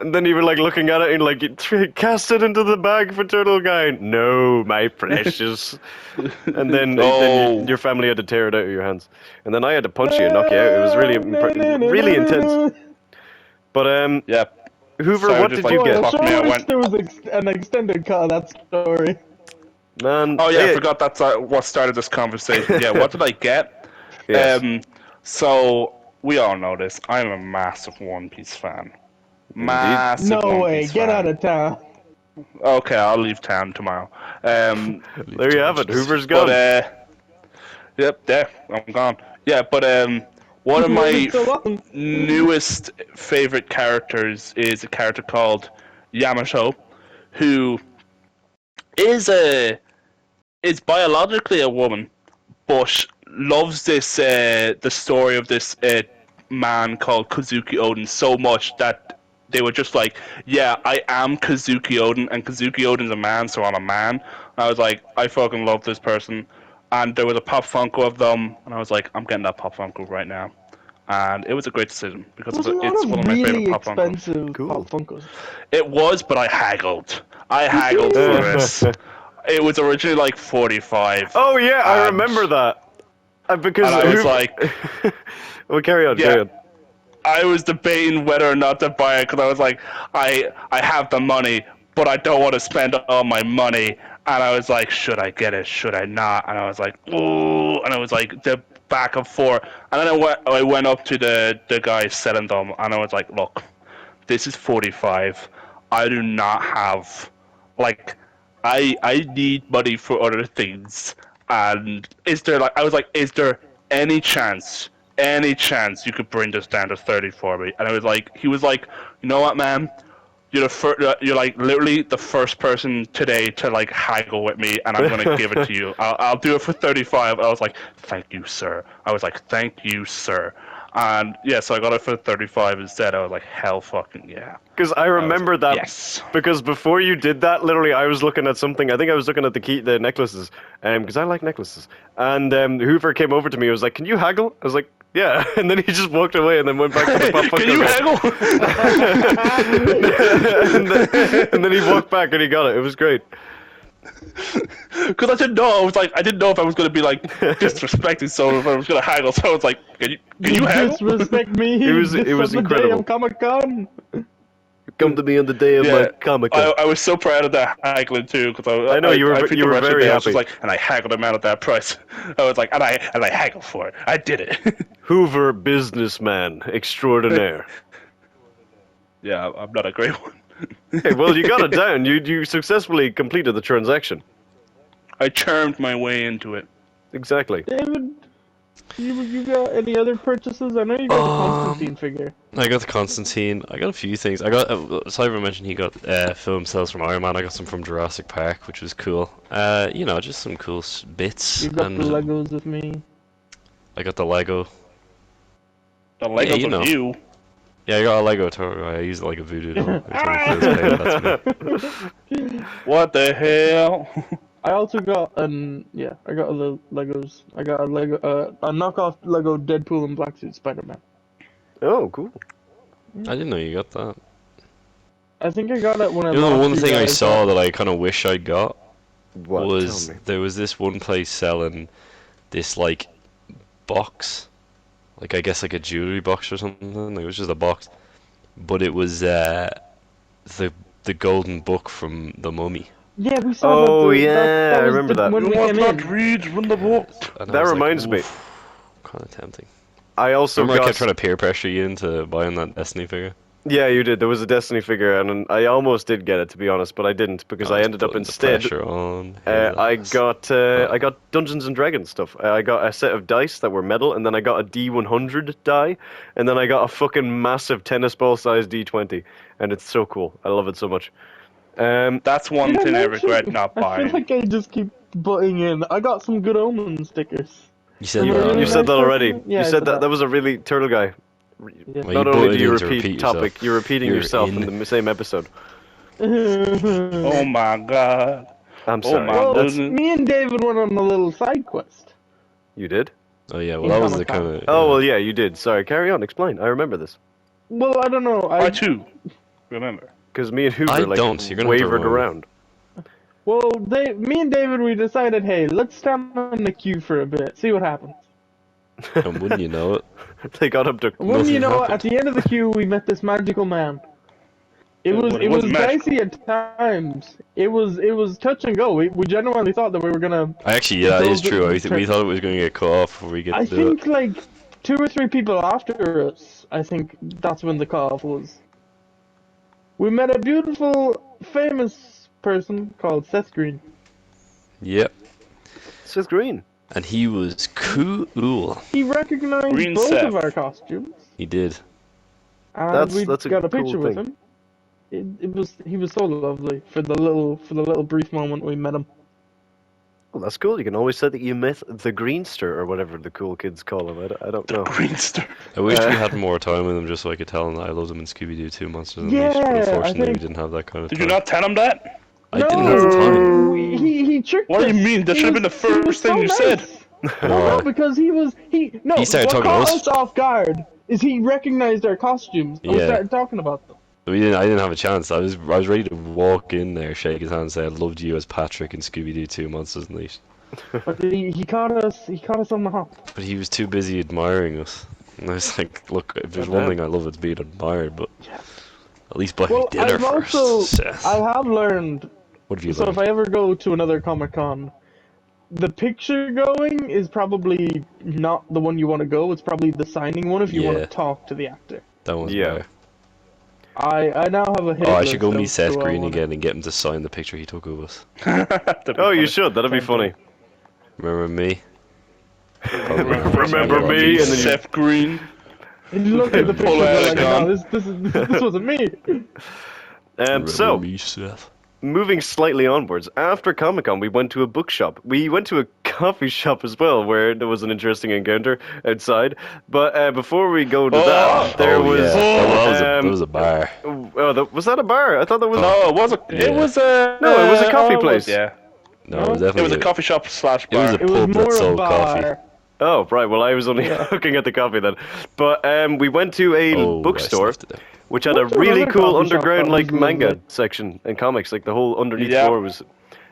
And then you were like looking at it and like cast it into the bag for Turtle Guy. No, my precious. And then, No. your family had to tear it out of your hands. And then I had to punch you and knock you out. It was really really intense. But Yeah. Hoover, Sorry, what just did you like- get? Fuck me, I I wish went- there was an extended cut of that story. Man. Oh yeah, I hey, forgot that's what started this conversation. Yeah, what did I get? yes. So we all know this. I'm a massive One Piece fan. Massive No One way, Piece get fan. out of town. Okay, I'll leave town tomorrow. There you have it. Hoover's gone. But yep, there I'm gone. Yeah, but one of my Waited so long. newest favorite characters is a character called Yamato, who is is biologically a woman, but loves this the story of this man called Kazuki Odin so much that they were just like, yeah, I am Kazuki Odin, and Kazuki Odin's a man, so I'm a man. And I was like, I fucking love this person. And there was a Pop Funko of them, and I was like, I'm getting that Pop Funko right now. And it was a great decision because There's a lot it's of one of my favorite really Pop Funkos. expensive Cool. Pop Funkos. It was, but I haggled. I haggled for this. It was originally like 45. Oh yeah, I And- remember that. Because And I was like, well, carry on, Yeah. carry on. I was debating whether or not to buy it because I was like, I have the money, but I don't want to spend all my money. And I was like, should I get it? Should I not? And I was like, ooh. And I was like, the back and forth. And then I went up to the guy selling them, and I was like, look, this is 45. I do not have, like, I need money for other things. And I was like, is there any chance you could bring this down to 30 for me? And he was like, you know what, man? You're like literally the first person today to like haggle with me, and I'm gonna give it to you. I'll do it for 35. I was like, thank you, sir. I was like, thank you, sir. And yeah, so I got it for 35 instead. I was like, hell fucking yeah. Because I remember that. Yes. Because before you did that, literally, I was looking at something. I think I was looking at the necklaces, because I like necklaces. And Hoover came over to me. He was like, "Can you haggle?" I was like, "Yeah." And then he just walked away and then went back to the Pop Can you haggle? and then he walked back and he got it. It was great. Because I didn't know. I didn't know if I was gonna be like disrespecting someone, if I was gonna haggle. So I was like, can you haggle? Disrespect me. It was incredible. Comic-Con. Come to me on the day of my Comic Con. I was so proud of that haggling too, because I know you were picked you the were rest of very it, I was happy. just like, and I haggled him out at that price. I was like, and I haggled for it. I did it. Hoover, businessman extraordinaire. Yeah, I'm not a great one. Hey, well, you got it down. You successfully completed the transaction. I charmed my way into it. Exactly. David, you got any other purchases? I know you got the Constantine figure. I got the Constantine. I got a few things. I got. Cyber mentioned he got film cells from Iron Man. I got some from Jurassic Park, which was cool. Just some cool bits. You got and the Legos with me. I got the Lego. The Legos you know. of you. Yeah, I got a Lego toy. I use it like a voodoo doll. That's me. What the hell? I also got I got a little Legos. I got a Lego, a knockoff Lego Deadpool and Black Suit Spider-Man. Oh, cool. I didn't know you got that. I think I got it when I. You know, the lost one you thing I guys, saw that I kind of wish I got What? was Tell me. there was this one place selling this like box, like I guess like a jewelry box or something. It was just a box, but it was the golden book from the Mummy. Yeah, we saw that. Oh, yeah, I was remember that. When we You came want in. read from the book. And I That was reminds me. kind of tempting. I also Remember, I got. kept trying to peer pressure you into buying that Destiny figure. Yeah, you did. There was a Destiny figure, and I almost did get it, to be honest, but I didn't because I was ended up putting the instead. pressure on. I his got ass. I got Dungeons and Dragons stuff. I got a set of dice that were metal, and then I got a D100 die, and then I got a fucking massive tennis ball sized D20, and it's so cool. I love it so much. That's one Did thing I mention- regret not I buying. feel like I just keep butting in. I got some Good Omen stickers. You said you Remember were. You Yeah, said that already. yeah, You I said said that. that. That was a really turtle guy. Yeah. Well, Not you only butted do you in to repeat repeat topic, yourself. you're repeating You're yourself in. in the same episode. Oh my god. I'm Oh sorry. my Well, That's, goodness. me and David went on a little side quest. you did? Oh yeah, well In that was the Comic-Con. kind of. Oh well, yeah, you did. Sorry. Carry on. Explain. I remember this Well, I don't know. I too remember. because me and Hoover I like don't, you're gonna have to wavered remind around. Well, me and David, we decided, hey, let's stand on the queue for a bit, see what happens. And wouldn't you know it? They got up to. And wouldn't Nothing you know, happened. at the end of the queue, we met this magical man. It was wasn't magical. dicey at times. It was touch and go. We genuinely thought that we were gonna. Actually, yeah, that is Those- true. We thought it was going to get cut off before we get I to do it. think like 2 or 3 people after us. I think that's when the call-off was. We met a beautiful, famous person called Seth Green. Yep. Seth Green. And he was cool. He recognized Green both Seth. of our costumes. He did. And That's a got a cool picture with thing. him. He was so lovely for the little brief moment we met him. Well, that's cool. You can always say that you met the Greenster or whatever the cool kids call him. I don't know. Greenster. I wish Uh, we had more time with him just so I could tell him that I loved him in Scooby-Doo 2 Monsters Unleashed. Yeah, But I unfortunately, think- we didn't have that kind of Did time. you not tell him that? I didn't have the time. He tricked What do us. you mean? That He should have been was- the he was first thing so you nice. said. Well, no, because he He started what talking to caught us. us off guard is he recognized our costumes and we Yeah. started talking about them. I didn't have a chance. I was ready to walk in there, shake his hand, and say I loved you as Patrick in Scooby-Doo 2 Monsters Unleashed. But he caught us on the hop. But he was too busy admiring us. And I was like, look, if there's one thing I love, it's being admired, but at least buy me Well, dinner I've first. also Seth. I have learned. What have you So learned? if I ever go to another Comic-Con, the picture going is probably not the one you want to go. It's probably the signing one if you want Yeah. to talk to the actor. That one's Yeah. better. I now have a hit Oh, I should go list meet of Seth who I Green wanna- again and get him to sign the picture he took of us. Oh, you should. That'd be funny. Remember me? Remember me? And then you- Seth Green. And you look at the picture Pull and out you're a like, gun. no, this wasn't me. Remember So, me, Seth? moving slightly onwards, after Comic Con, we went to a bookshop. We went to a coffee shop as well, where there was an interesting encounter outside. But before we go to that, there was. that was a bar. Was that a bar? I thought that was. No, it was a. Yeah. It was a. No, it was a coffee oh, place. Yeah, No, it was it definitely was a coffee shop slash It was bar. a It was pub that more a sold bar. coffee. Oh, right. Well, I was only Yeah. looking at the coffee then. But we went to a Oh, I bookstore, sniffed it out. which had a What's really another cool coffee shop underground that like was manga lovely? section and comics. Like the whole underneath Yeah. floor was.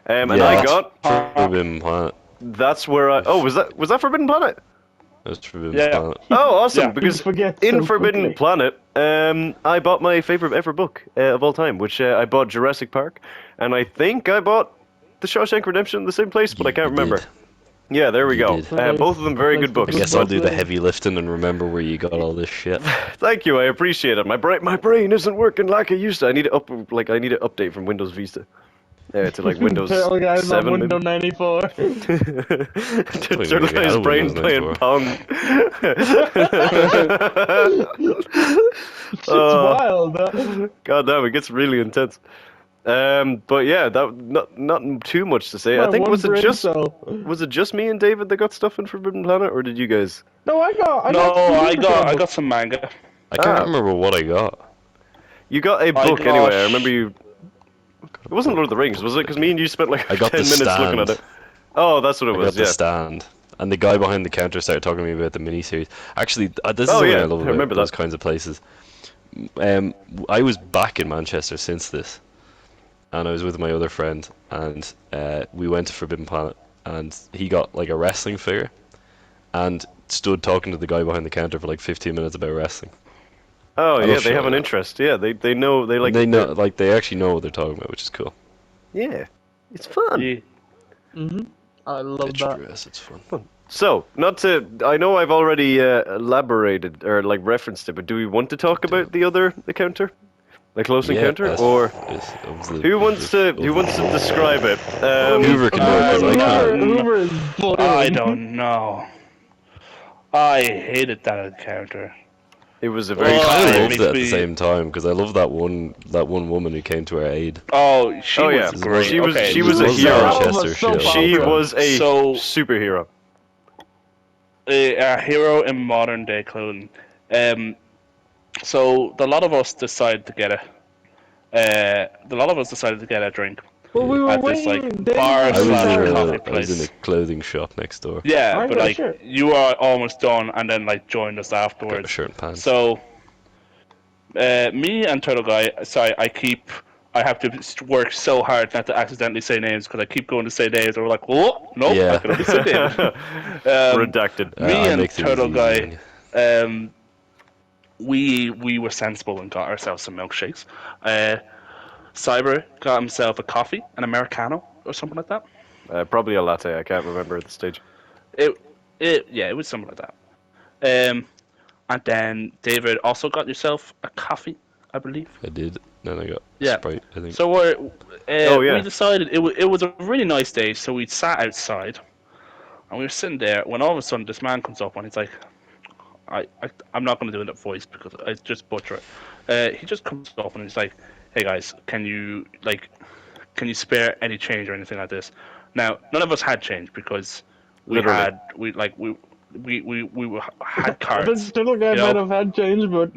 And Yeah, I that's got. Forbidden Planet. That's where I. Oh, was that Forbidden Planet? That's Forbidden Yeah. Planet. Oh, awesome! Yeah. Because You forget in so Forbidden quickly. Planet, I bought my favorite ever book of all time, which I bought Jurassic Park, and I think I bought The Shawshank Redemption in the same place, but I can't You remember. did. Yeah, there we You go. did. Both of them very good I books. guess I'll do the heavy lifting and remember where you got all this shit. Thank you, I appreciate it. My brain isn't working like it used to. I need to update from Windows Vista. To like Windows Tell guys 7. on Windows maybe. 94. To even turn think I his had brain Windows playing 94. Pong. It's wild. God damn, it gets really intense. But yeah, that not too much to say. I My think one was it brain just cell. me and David that got stuff in Forbidden Planet, or did you guys? No, I got I got some manga. I can't Ah. remember what I got. You got a I book got- anyway. I remember you. It wasn't Lord of the Rings, was it? Because me and you spent like I got 10 the minutes looking at stand. it. Oh, that's what it I was. got the Yeah. stand. And the guy behind the counter started talking to me about the miniseries. Actually, this is Oh, something yeah, I love I about remember those that. kinds of places. I was back in Manchester since this, and I was with my other friend, and we went to Forbidden Planet, and he got like a wrestling figure, and stood talking to the guy behind the counter for like 15 minutes about wrestling. Oh I yeah, love they have shit an like interest. Yeah, they know they like. And they know, like they actually know what they're talking about, which is cool. Yeah, it's fun. Yeah. I love Picture that. dress, it's fun. So, I know I've already elaborated or like referenced it, but do we want to talk about the other encounter, the close encounter, yes, or yes, of the- who wants to describe it? Hoover can do it 'cause I can't. Hoover is boiling. I don't know. I hated that encounter. It was a very. I Oh, kind of it loved makes it at the me- same time because I love that one woman who came to our aid. Oh, she Oh, was yeah. great. She was- okay. she was a It hero. Manchester So shit. She popular. was a So- superhero. A hero in modern day clothing. So a lot of us decided to get a drink Well, we were at this waiting. like Dave bar was I was, slash there. in coffee a, I was in place. a clothing shop next door. Yeah, I but got a like shirt. you are almost done, and then like joined us Got a afterwards. shirt and pants. So, me and Turtle Guy. Sorry, I have to work so hard not to accidentally say names because I keep going to say names. And we're like, oh, nope, Yeah. I can only say David. Redacted. Me I and make things Turtle easy, Guy, man. we were sensible and got ourselves some milkshakes. Cyber got himself a coffee, an Americano or something like that. Probably a latte. I can't remember at the stage. It was something like that. And then David also got yourself a coffee, I believe. I did. Then I got Yeah. Sprite, I think. So Oh, yeah. we decided it was a really nice day, so we sat outside, and we were sitting there when all of a sudden this man comes up and he's like, I'm not going to do that voice because I just butcher it. He just comes up and he's like, hey guys, can you spare any change or anything like this? Now, none of us had change because Literally. had cards. The little guy you know? might have had change, but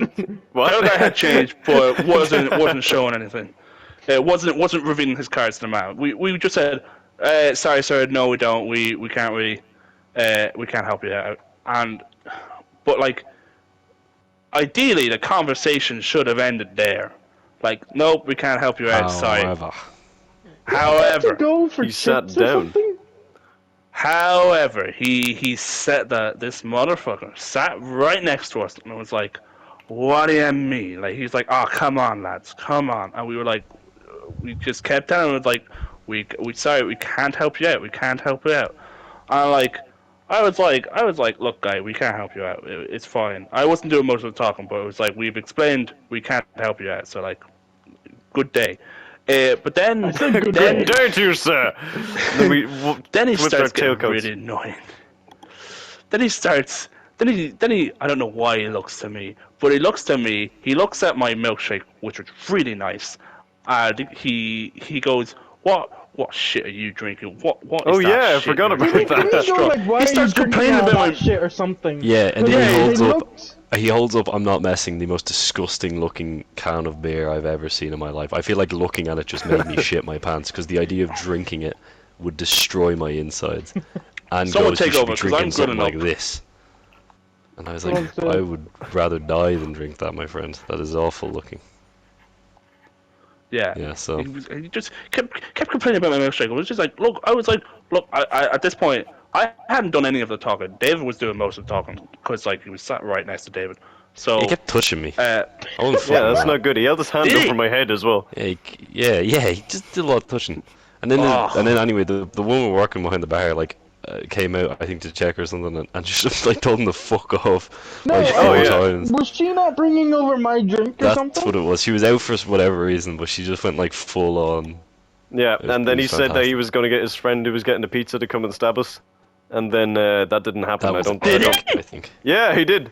What? The other guy had change, but wasn't showing anything. It wasn't revealing his cards to the man. We just said, sorry, sir, no, we don't. We can't really, we can't help you out. But like, ideally, the conversation should have ended there. Like, nope, we can't help you out. Sorry. However, to However, go for He sat chips or down. something. However, he said that this motherfucker sat right next to us and was like, "What do you mean?" Like he's like, "Oh, come on, lads, come on," and we were like, we just kept telling him like, "We sorry, we can't help you out. We can't help you out." And like, I was like, "Look, guy, we can't help you out. It's fine." I wasn't doing most of the talking, but it was like, "We've explained we can't help you out." So like, good day. But then, I said good Good day. day to you, sir. Then we then he flipped our starts getting tailcoats. really annoying. Then he I don't know why he looks to me, but he looks to me. He looks at my milkshake, which was really nice, and he goes, "What shit are you drinking? What Oh, is that yeah, I shit forgot you're about drinking?" that. Didn't he go like, why He are you starts drinking complaining all about that my shit or something? yeah, and But then Yeah, he he holds up. looked- He holds up. I'm not messing. The most disgusting looking can of beer I've ever seen in my life. I feel like looking at it just made me shit my pants because the idea of drinking it would destroy my insides. And Someone goes, take "You should over, be 'cause I'm drinking good something enough." like this." And I was Well, like, so- I would rather die than drink that, my friend. That is awful looking. Yeah. Yeah, so He just kept complaining about my milkshake. I was just like, look, I at this point, I hadn't done any of the talking. David was doing most of the talking because like he was sat right next to David. So he kept touching me. uh, I wasn't Yeah, fucking that's around. not good. He held his hand Did he? over my head as well. Yeah, he just did a lot of touching. And then, Oh. anyway, the woman working behind the bar came out, I think, to check or something, and she just like told him to fuck off. No, like oh, four yeah. times. Was she not bringing over my drink or That's something? what it was. She was out for whatever reason, but she just went like full on. Yeah, It was- and then it he was said that he fantastic. was going to get his friend who was getting the pizza to come and stab us. And then that didn't happen. That I was don't. Did I he? don't I think. yeah, he did.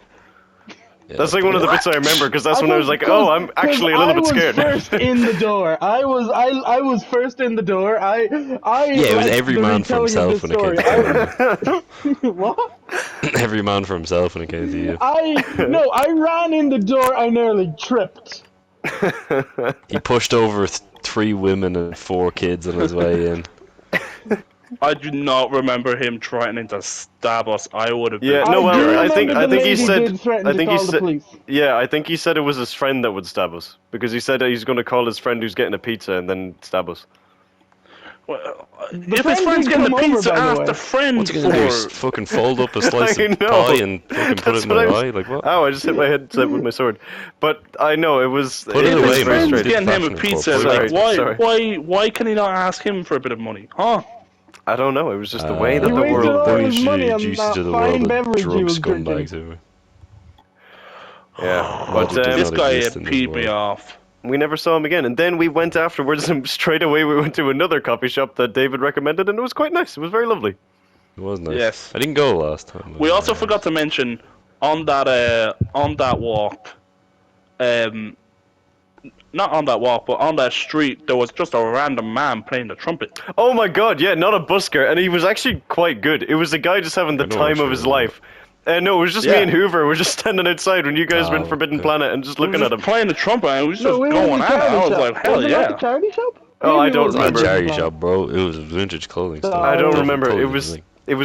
Yeah, That's like one of the bits I remember because that's I when I was thought- like, oh, I'm actually a little bit scared. I was first in the door. I was first in the door. Yeah, it was like every the man for retelling of himself this when it came story. to What? every man for himself when it came to you. I ran in the door. I nearly tripped. He pushed over 3 women and 4 kids on his way in. I do not remember him threatening to stab us. I would have. Yeah, been no, I do well, I remember think the he lady said. did threaten I to think he call the said. police. Yeah, I think he said it was his friend that would stab us because he said that he's going to call his friend who's getting a pizza and then stab us. Well, if friend his friend's did getting the come over, pizza, by the ask way. the friend What's he gonna do? for. Fucking fold up a slice I of know. pie and fucking put That's it in what my I eye? was- Like what? Oh, I just hit my head with my sword. But I know it was. Put it it If was away, his very man. friend's strange. getting him a Fashion pizza, report. like Sorry. why can he not ask him for a bit of money? Huh? I don't know. It was just the way that He the wasted world all works. his money on Juicy that to the fine world of beverage he drunk was drinking. scumbags over. Yeah, but Logic does This not guy exist had in this peed me world. off. we never saw him again. And then we went afterwards, and straight away we went to another coffee shop that David recommended, and it was quite nice. It was very lovely. It was nice. Yes. I didn't go last time. We also forgot to mention on that walk, not on that walk, but on that street, there was just a random man playing the trumpet. Oh my god, yeah, not a busker, and he was actually quite good. It was a guy just having the I know time what of his you're life. No, it was just me Yeah. and Hoover. We're just standing outside when you guys were in Oh, Forbidden okay. Planet and just He was looking at just him. playing the trumpet, and he was just No, we were going in the at it. charity I was shop. like, hell Was it yeah. not the charity shop? Oh, I Maybe it don't was It was remember. a charity Forbidden shop, bro. It was vintage clothing store. I don't Oh. remember. Totally It was. different He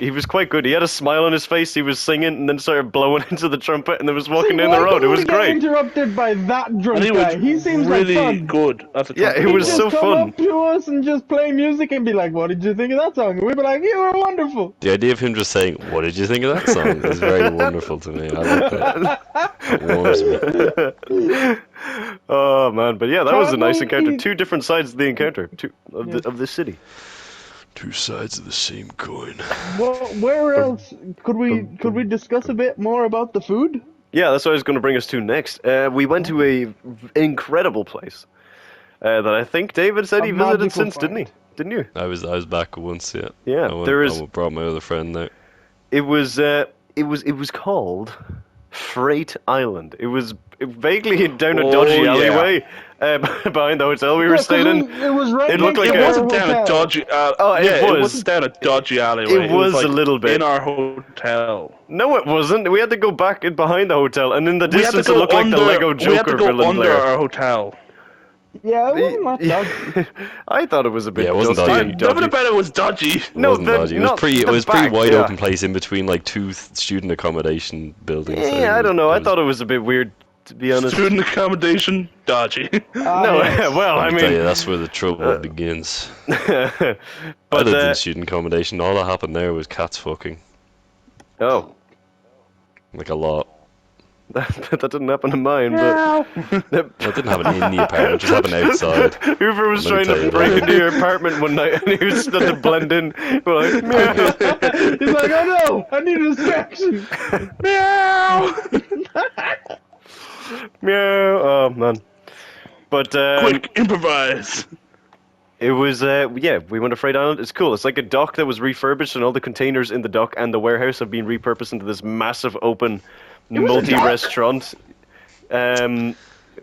was quite good. He had a smile on his face. He was singing and then started blowing into the trumpet and then was walking See, down why the road. It couldn't was we get great. interrupted by that drunk And he guy. was He seems really like fun. good at the Yeah, trumpet. it He'd was just so come fun. up to us and just play music and be like, "What did you think of that song?" And we'd be like, "You were wonderful." The idea of him just saying, "What did you think of that song?" is very wonderful to me. I like that. It warms me. Oh man, but yeah, that was a nice Probably encounter. he- 2 different sides of the encounter, of the city. Two sides of the same coin. Where else could we discuss a bit more about the food? Yeah, that's what I was going to bring us to next. We went to a incredible place that I think David said A he visited magical since, didn't he? find. Didn't you? I was back once, yeah. Yeah, I there is- brought my other friend out. It was called Freight Island. It was vaguely down a Oh, dodgy yeah. alleyway behind the hotel we were Yeah, 'cause staying in. it was right It looked next like to It a- our wasn't down a hotel. dodgy. Oh, it yeah, was. It wasn't down a dodgy alleyway. It was like a little bit. in our hotel. No, it wasn't. We had to go back in behind the hotel, and in the We had to distance it go looked like the under. Lego We had to Joker go villain under player. our hotel. Yeah, it wasn't that dodgy. I thought it was a bit Yeah, it wasn't dusty dodgy. and Nothing dodgy. about it was dodgy. It No, wasn't the- dodgy. It was not pretty. It the was pretty back, wide yeah. open place in between like two student accommodation buildings. so Yeah, I don't know. I it was- thought it was a bit weird, to be honest. Student accommodation, dodgy. No, well, I I tell you, mean, that's where the trouble begins. but I lived in student accommodation. All that happened there was cats fucking, oh, like a lot. that didn't happen to mine. But Well, it didn't happen in the apartment. It just happened outside. Hoover was Let me trying tell to you break about it. into your apartment one night, and he was starting to blend in. We're like, meow, He's like, oh no, I need a distraction. Meow. meow. Oh man. But Quick, improvise. it was yeah, we went to Freight Island. It's cool. It's like a dock that was refurbished, and all the containers in the dock and the warehouse have been repurposed into this massive open was a dock? multi-restaurant.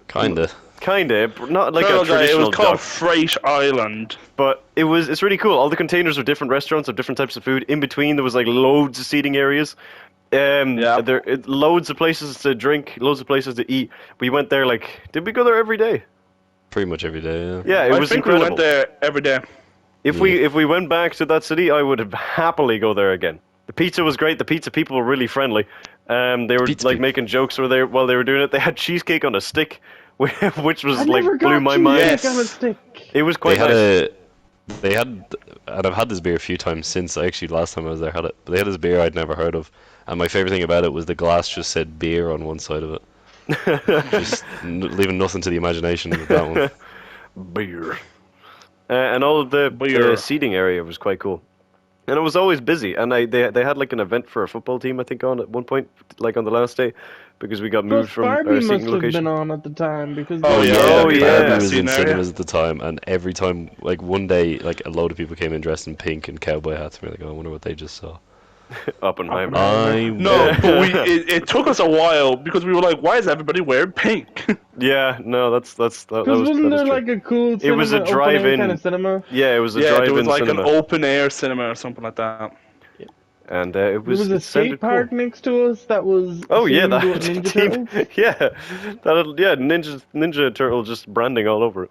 Kinda. Kinda, but not like No, a it traditional was called dock. Freight Island. But it's really cool. All the containers are different restaurants of different types of food. In between, there was like loads of seating areas. Yeah. Loads of places to drink, loads of places to eat. We went there did we go there every day? Pretty much every day, yeah. Yeah, it I was think incredible. we went there every day. If we went back to that city, I would have happily go there again. The pizza was great. The pizza people were really friendly. They were Pizza like people. making jokes while they were doing it. They had cheesecake on a stick, which was I like never blew got my cheesecake mind. Yes. on a stick. It was They quite had nice. and I've had this beer a few times since. Actually, last time I was there, had it. But they had this beer I'd never heard of, and my favorite thing about it was the glass just said beer on one side of it. Just leaving nothing to the imagination with that one. Beer. And all of the Beer. seating area was quite cool. And it was always busy. And they had like an event for a football team, I think, on at one point, like on the last day, because we got moved Plus, from Barbie our must seating have location. been on at the time because Oh, yeah. Oh, Barbie yeah. was in Scene area. cinemas at the time, and every time, like one day, like a load of people came in dressed in pink and cowboy hats. And we were like, oh, I wonder what they just saw. Oppenheimer. I No, won. but it took us a while because we were like, why is everybody wearing pink? Yeah, no, that was Because that wasn't is there true. like a cool cinema, It was a open-air drive-in. kind of cinema? Yeah, it was a Yeah, there drive-in was like cinema, an open air cinema or something like that. and it There was was a it sounded skate park cool. next to us that was. Oh yeah, themed that with Ninja team, Turtles. yeah, Ninja Turtle just branding all over it,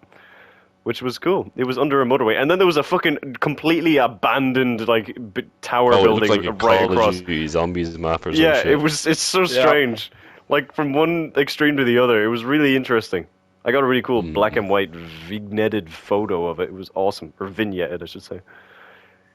which was cool. It was under a motorway, and then there was a fucking completely abandoned like tower Oh, it looked building like a right Call across. of Duty Zombies map or some Yeah, shit. it's so strange. Like from one extreme to the other, it was really interesting. I got a really cool black and white vignetted photo of it. It was awesome, or vignetted, I should say.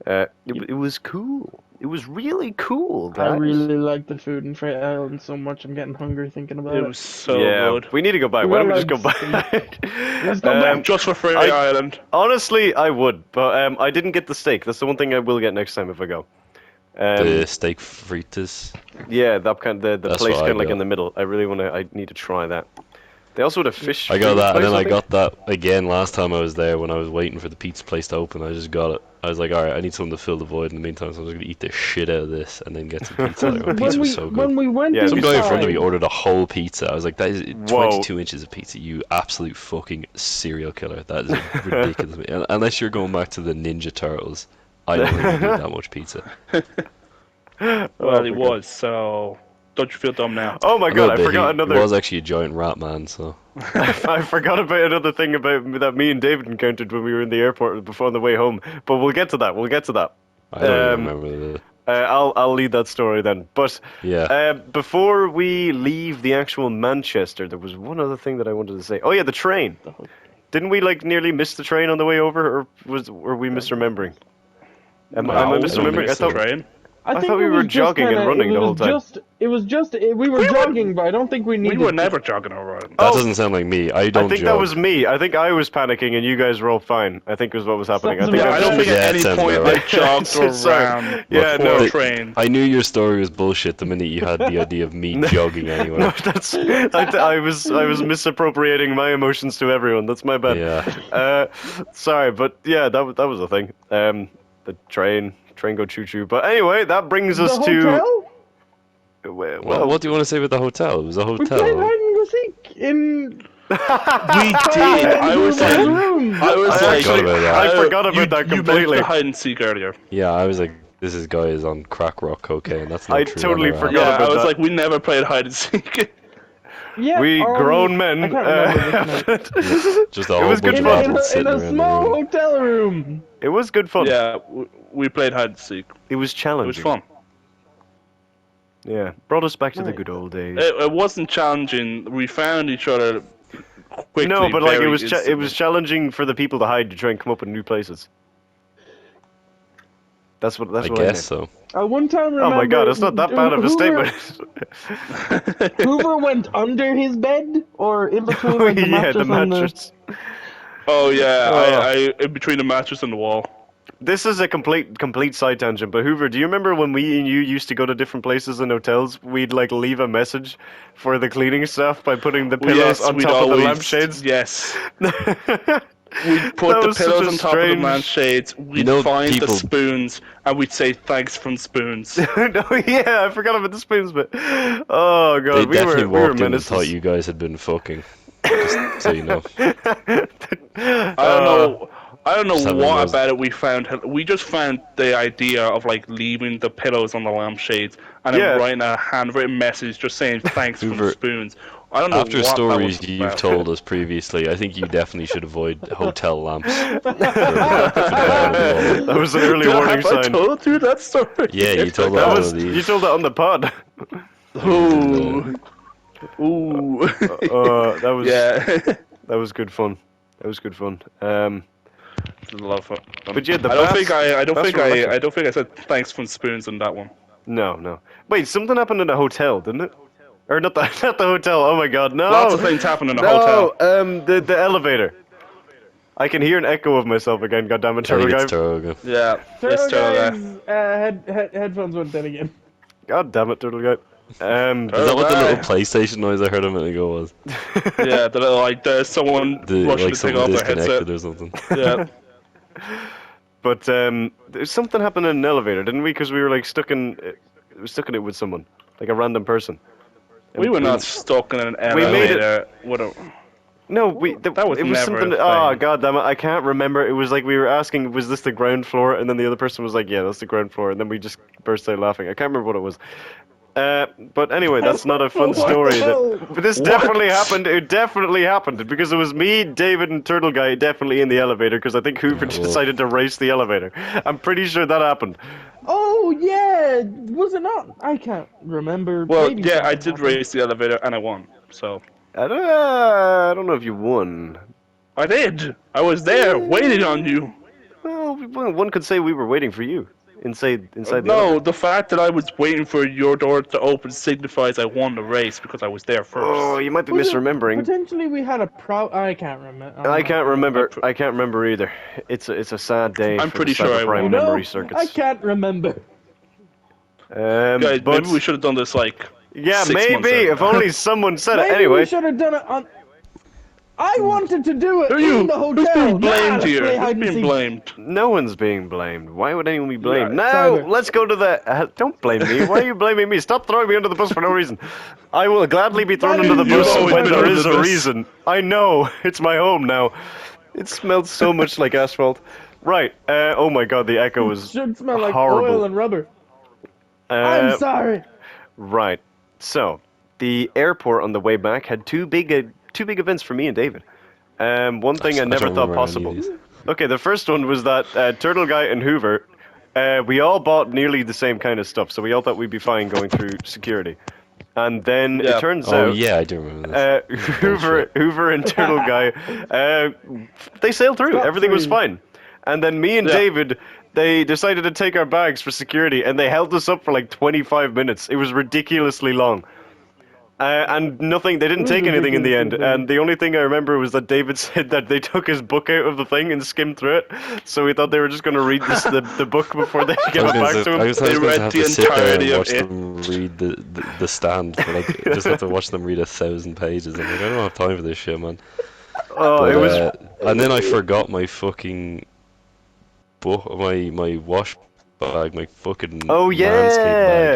It was cool. It was really cool, I guys. really like the food in Freight Island so much. I'm getting hungry thinking about It it. was so yeah, good. we need to go back. We Why don't we got, just go like, back? Let's go back. Just for Freight I- Island. Honestly, I would, but I didn't get the steak. That's the one thing I will get next time if I go. The steak fritas. Yeah, that kind the That's place what I kind of like got. in the middle. I need to try that. They also had a fish. I got food that, and place, then I think. got that again last time I was there when I was waiting for the pizza place to open. I just got it. I was like, alright, I need something to fill the void in the meantime, so I'm just gonna eat the shit out of this and then get some pizza. Like, the when pizza we was so good. when we went Yeah, Some pizza guy in front of me inside, ordered a whole pizza. I was like, that is Whoa. 22 inches of pizza, you absolute fucking serial killer. That is ridiculous. Unless you're going back to the Ninja Turtles, I don't think you need that much pizza. Well, Oh he my was, so don't you feel dumb now? Oh my A god, little I bit. forgot He another. was actually a giant rat man, so. I forgot about another thing about that me and David encountered when we were in the airport before on the way home. But we'll get to that. We'll get to that. I don't Um, even remember the. I'll lead that story then. But Yeah. before we leave the actual Manchester, there was one other thing that I wanted to say. Oh yeah, the train. Didn't we like nearly miss the train on the way over, or were we misremembering? Am I No, misremembering? I missed the thought train. I think thought we it were was just jogging and kinda- running the whole time. We were jogging, but I don't think we We needed. were to- never jogging over it. That Oh. doesn't sound like me. I don't I think jog. that was me. I think I was panicking and you guys were all fine. I think was what was happening. I Sounds think about I don't think Yeah, at it any sounds point about I right. jogged Sorry. around Yeah, before no. the train. I knew your story was bullshit the minute you had the idea of me jogging anyway. No, that's I was misappropriating my emotions to everyone. That's my bad. Yeah. Sorry, but yeah, that was the thing. The train go choo choo. But anyway, that brings The us to hotel? Well, Well, what do you want to say about the hotel? It was a We hotel. played hide and go seek in We Tony did. and I was Hoover's like, room. I was I like, actually- about that. I forgot about you, that You mentioned completely. the hide and seek earlier. Yeah, I was like, this guy is on crack rock cocaine. That's not I true. totally never forgot. happened. Yeah, I about was that. like, we never played hide and seek. Yeah, We grown men. I can't remember which night. Just a It whole was bunch good of fun. adults In sitting a around the small room. hotel room. It was good fun. Yeah, we played hide and seek. It was It challenging. was fun. Yeah, brought us back to the Right. good old days. It wasn't challenging. We found each other quickly. No, but like it very was instantly. it was challenging for the people to hide to try and come up with new places. That's I what I guess meant. so. I one time Oh remember. my god, it's not that bad of a Hoover- statement. Hoover went under his bed or in between Oh, like the yeah, mattress, the and mattress. Oh yeah, Oh. I in between the mattress and the wall. This is a complete side tangent, but Hoover, do you remember when we and you used to go to different places in hotels? We'd like leave a message for the cleaning staff by putting the pillows on we'd top of the always- lampshades. Yes, we'd That put the was such pillows a on top of the strange- lampshades. We'd know, find people- the spoons and we'd say thanks from spoons. No, yeah, I forgot about the spoons, but oh They god, we definitely were walked in and menaces. thought you guys had been fucking. Just so you know. I don't know Just having what those- about it we found. We just found the idea of like leaving the pillows on the lampshades and then Yeah. writing a handwritten message just saying thanks from Hoover, spoons. I don't know After what that stories was you've about. told us previously, I think you definitely should avoid hotel lamps. That was an early warning Have I sign. told you that story? Yeah, you told That us was one of you these. told that on the pod. Ooh. Ooh. That was yeah. that was good fun. That was good fun. It's a lot of fun. But yeah, the I don't baths- think I don't baths think were electric. I don't think I said thanks from spoons on that one. No. Wait, something happened in the hotel, didn't it? Or not the not the hotel. Oh my god, no. Lots of things happen in a no, hotel. the elevator. I can hear an echo of myself again. God damn it, I think turtle it's guy. Turtle. Yeah. Turtle Let's try that. Guy's headphones went dead again. God damn it, turtle guy. Is that what the Bye. little PlayStation noise I heard a minute ago was? Yeah, the little like there's someone rushing Like to take something off their disconnected headset. or something. Yeah. But there's something happened in an elevator, didn't we? Because we were like stuck in it with someone, like a random person. We were not stuck in an We made it- elevator. What a... No, That was it was never something. a Oh thing. god damn it! I can't remember. It was like we were asking, was this the ground floor? And then the other person was like, yeah, that's the ground floor. And then we just burst out laughing. I can't remember what it was. But anyway, that's not a fun What the story. hell? But this definitely happened. It definitely happened because it was me, David, and Turtle Guy definitely in the elevator. Because I think Hoover well. decided to race the elevator. I'm pretty sure that happened. Oh yeah, was it not? I can't remember. Well, Maybe yeah, I something did happened. race the elevator and I won. So I don't know if you won. I did. I was there waiting on you. Well, one could say we were waiting for you inside the elevator. No, the fact that I was waiting for your door to open signifies I won the race because I was there first. Oh, you might be Was it- misremembering. Potentially, we had a I can't remember. I can't remember. I can't remember either. It's a sad day. I'm for pretty the sure I Cyberprime won. memory No, circuits. I can't remember. Guys, but maybe we should have done this like. yeah, 6 months maybe ago. if only someone said it. Maybe Anyway, we should have done it on. I wanted to do it Who are you? in the Who's hotel. being blamed let's here? play Who's hide and being seek. blamed? no one's being blamed. Why would anyone be blamed? Yeah, No, Cyber. let's go to the. Don't blame me. Why are you blaming me? Stop throwing me under the bus for no reason. I will gladly be thrown under the You've bus always when been there under is the a bus. reason. I know. It's my home now. It smells so much like asphalt. Right. Oh my god, the echo was Should smell like horrible. oil and rubber. I'm sorry. Right. So, the airport on the way back had two big events for me and David. One thing I never don't thought remember any possible. of these. Okay, the first one was that Turtle Guy and Hoover, we all bought nearly the same kind of stuff, so we all thought we'd be fine going through security. And then Yeah. it turns Oh out yeah, I do remember this. Hoover and Turtle Guy, they sailed through. Scot Everything was free. fine. And then me and Yeah. David, they decided to take our bags for security, and they held us up for like 25 minutes. It was ridiculously long. And nothing, they didn't was take anything in the end. ridiculously long. And the only thing I remember was that David said that they took his book out of the thing and skimmed through it. So we thought they were just going to read the book before they gave it back to him. I was They going to read have the to sit there entirety and of watch it. them read the stand. For like, just have to watch them read 1,000 pages. I'm like, I don't have time for this shit, man. Oh, But, it was. and then I forgot my fucking book, my wash bag, my fucking Oh, Manscaped yeah.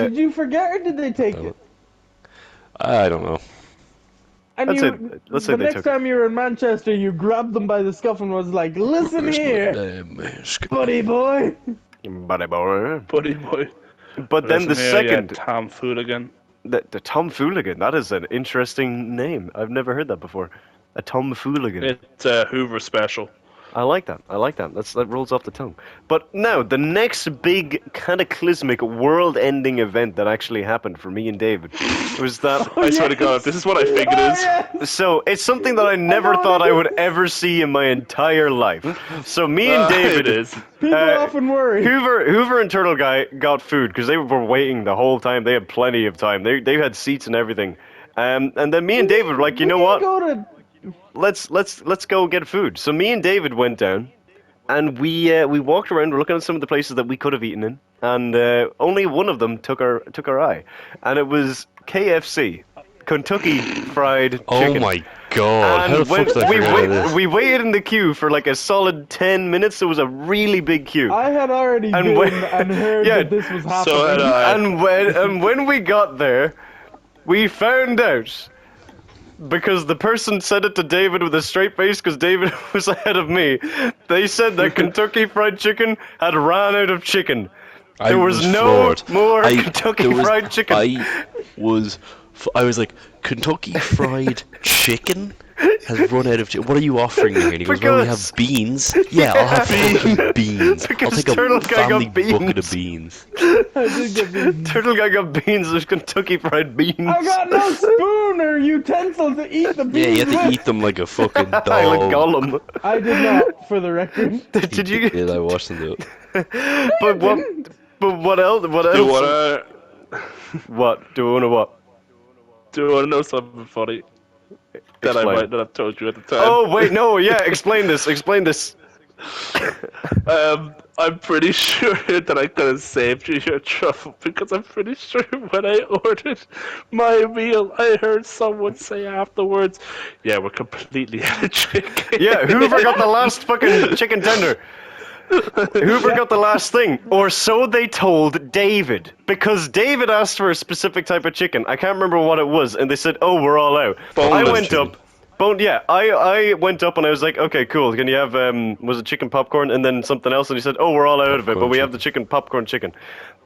bag. Did you forget or did they take Damn it? it. I don't know. And Let's you, say- let's say the they next took it. time you were in Manchester, you grabbed them by the scuff and was like, "Listen Where's my here, damn Manscaped? buddy boy." Buddy boy. Buddy boy. But then the Listen here, second, yeah, Tom Fooligan. the Tom Fooligan, that is an interesting name. I've never heard that before. A Tom Fooligan. It's a Hoover special. I like that. I like that. That rolls off the tongue. But now, the next big cataclysmic world-ending event that actually happened for me and David was that. I swear to God, this is what I think it is. Yes. So it's something that I never thought I would ever see in my entire life. So me and David, It is. People often worry. Hoover and Turtle Guy got food because they were waiting the whole time. They had plenty of time. They had seats and everything. And then me and David were like, you know We what? Go to Let's go get food. So me and David went down, and we walked around. We're looking at some of the places that we could have eaten in, and only one of them took our eye, and it was KFC, Kentucky Fried Chicken. Oh my god, how the And when fuck did I forget about this? we waited in the queue for like a solid 10 minutes. There was a really big queue. I had already And been when- and heard yeah, that this was happening. So had I. And when we got there, we found out because the person said it to David with a straight face because David was ahead of me. They said that Kentucky Fried Chicken had ran out of chicken. There was no floored. more Kentucky Fried Chicken. I was like, Kentucky Fried Chicken has run out of chicken. What are you offering me here? And he goes, well, we have Because- beans. Yeah, I'll have fucking beans. I'll Because take a Turtle Guy got family bucket of beans. beans. I did get beans. Turtle Guy got beans. There's Kentucky Fried Beans. I got no spoon or utensil to eat the beans. Yeah, you have to with. eat them like a fucking dog. I like Gollum. I did not, for the record. Did you? Yeah, I watched them do it. But what? But what else? What else? Do you wanna? What? Do you wanna what? Do you wanna know something funny that I Explain. might not have told you at the time? Oh wait, no. Yeah, explain this. Explain this. I'm pretty sure that I could have saved you your trouble because I'm pretty sure when I ordered my meal, I heard someone say afterwards, "Yeah, we're completely out of chicken." Yeah, Hoover got the last fucking chicken tender. Hoover got the last thing, or so they told David, because David asked for a specific type of chicken. I can't remember what it was, and they said, "Oh, we're all out." Boneless I went chicken. up. Yeah, I went up and I was like, "Okay, cool. Can you have was it chicken popcorn and then something else?" And he said, "Oh, we're all out of it, but we have the chicken popcorn chicken."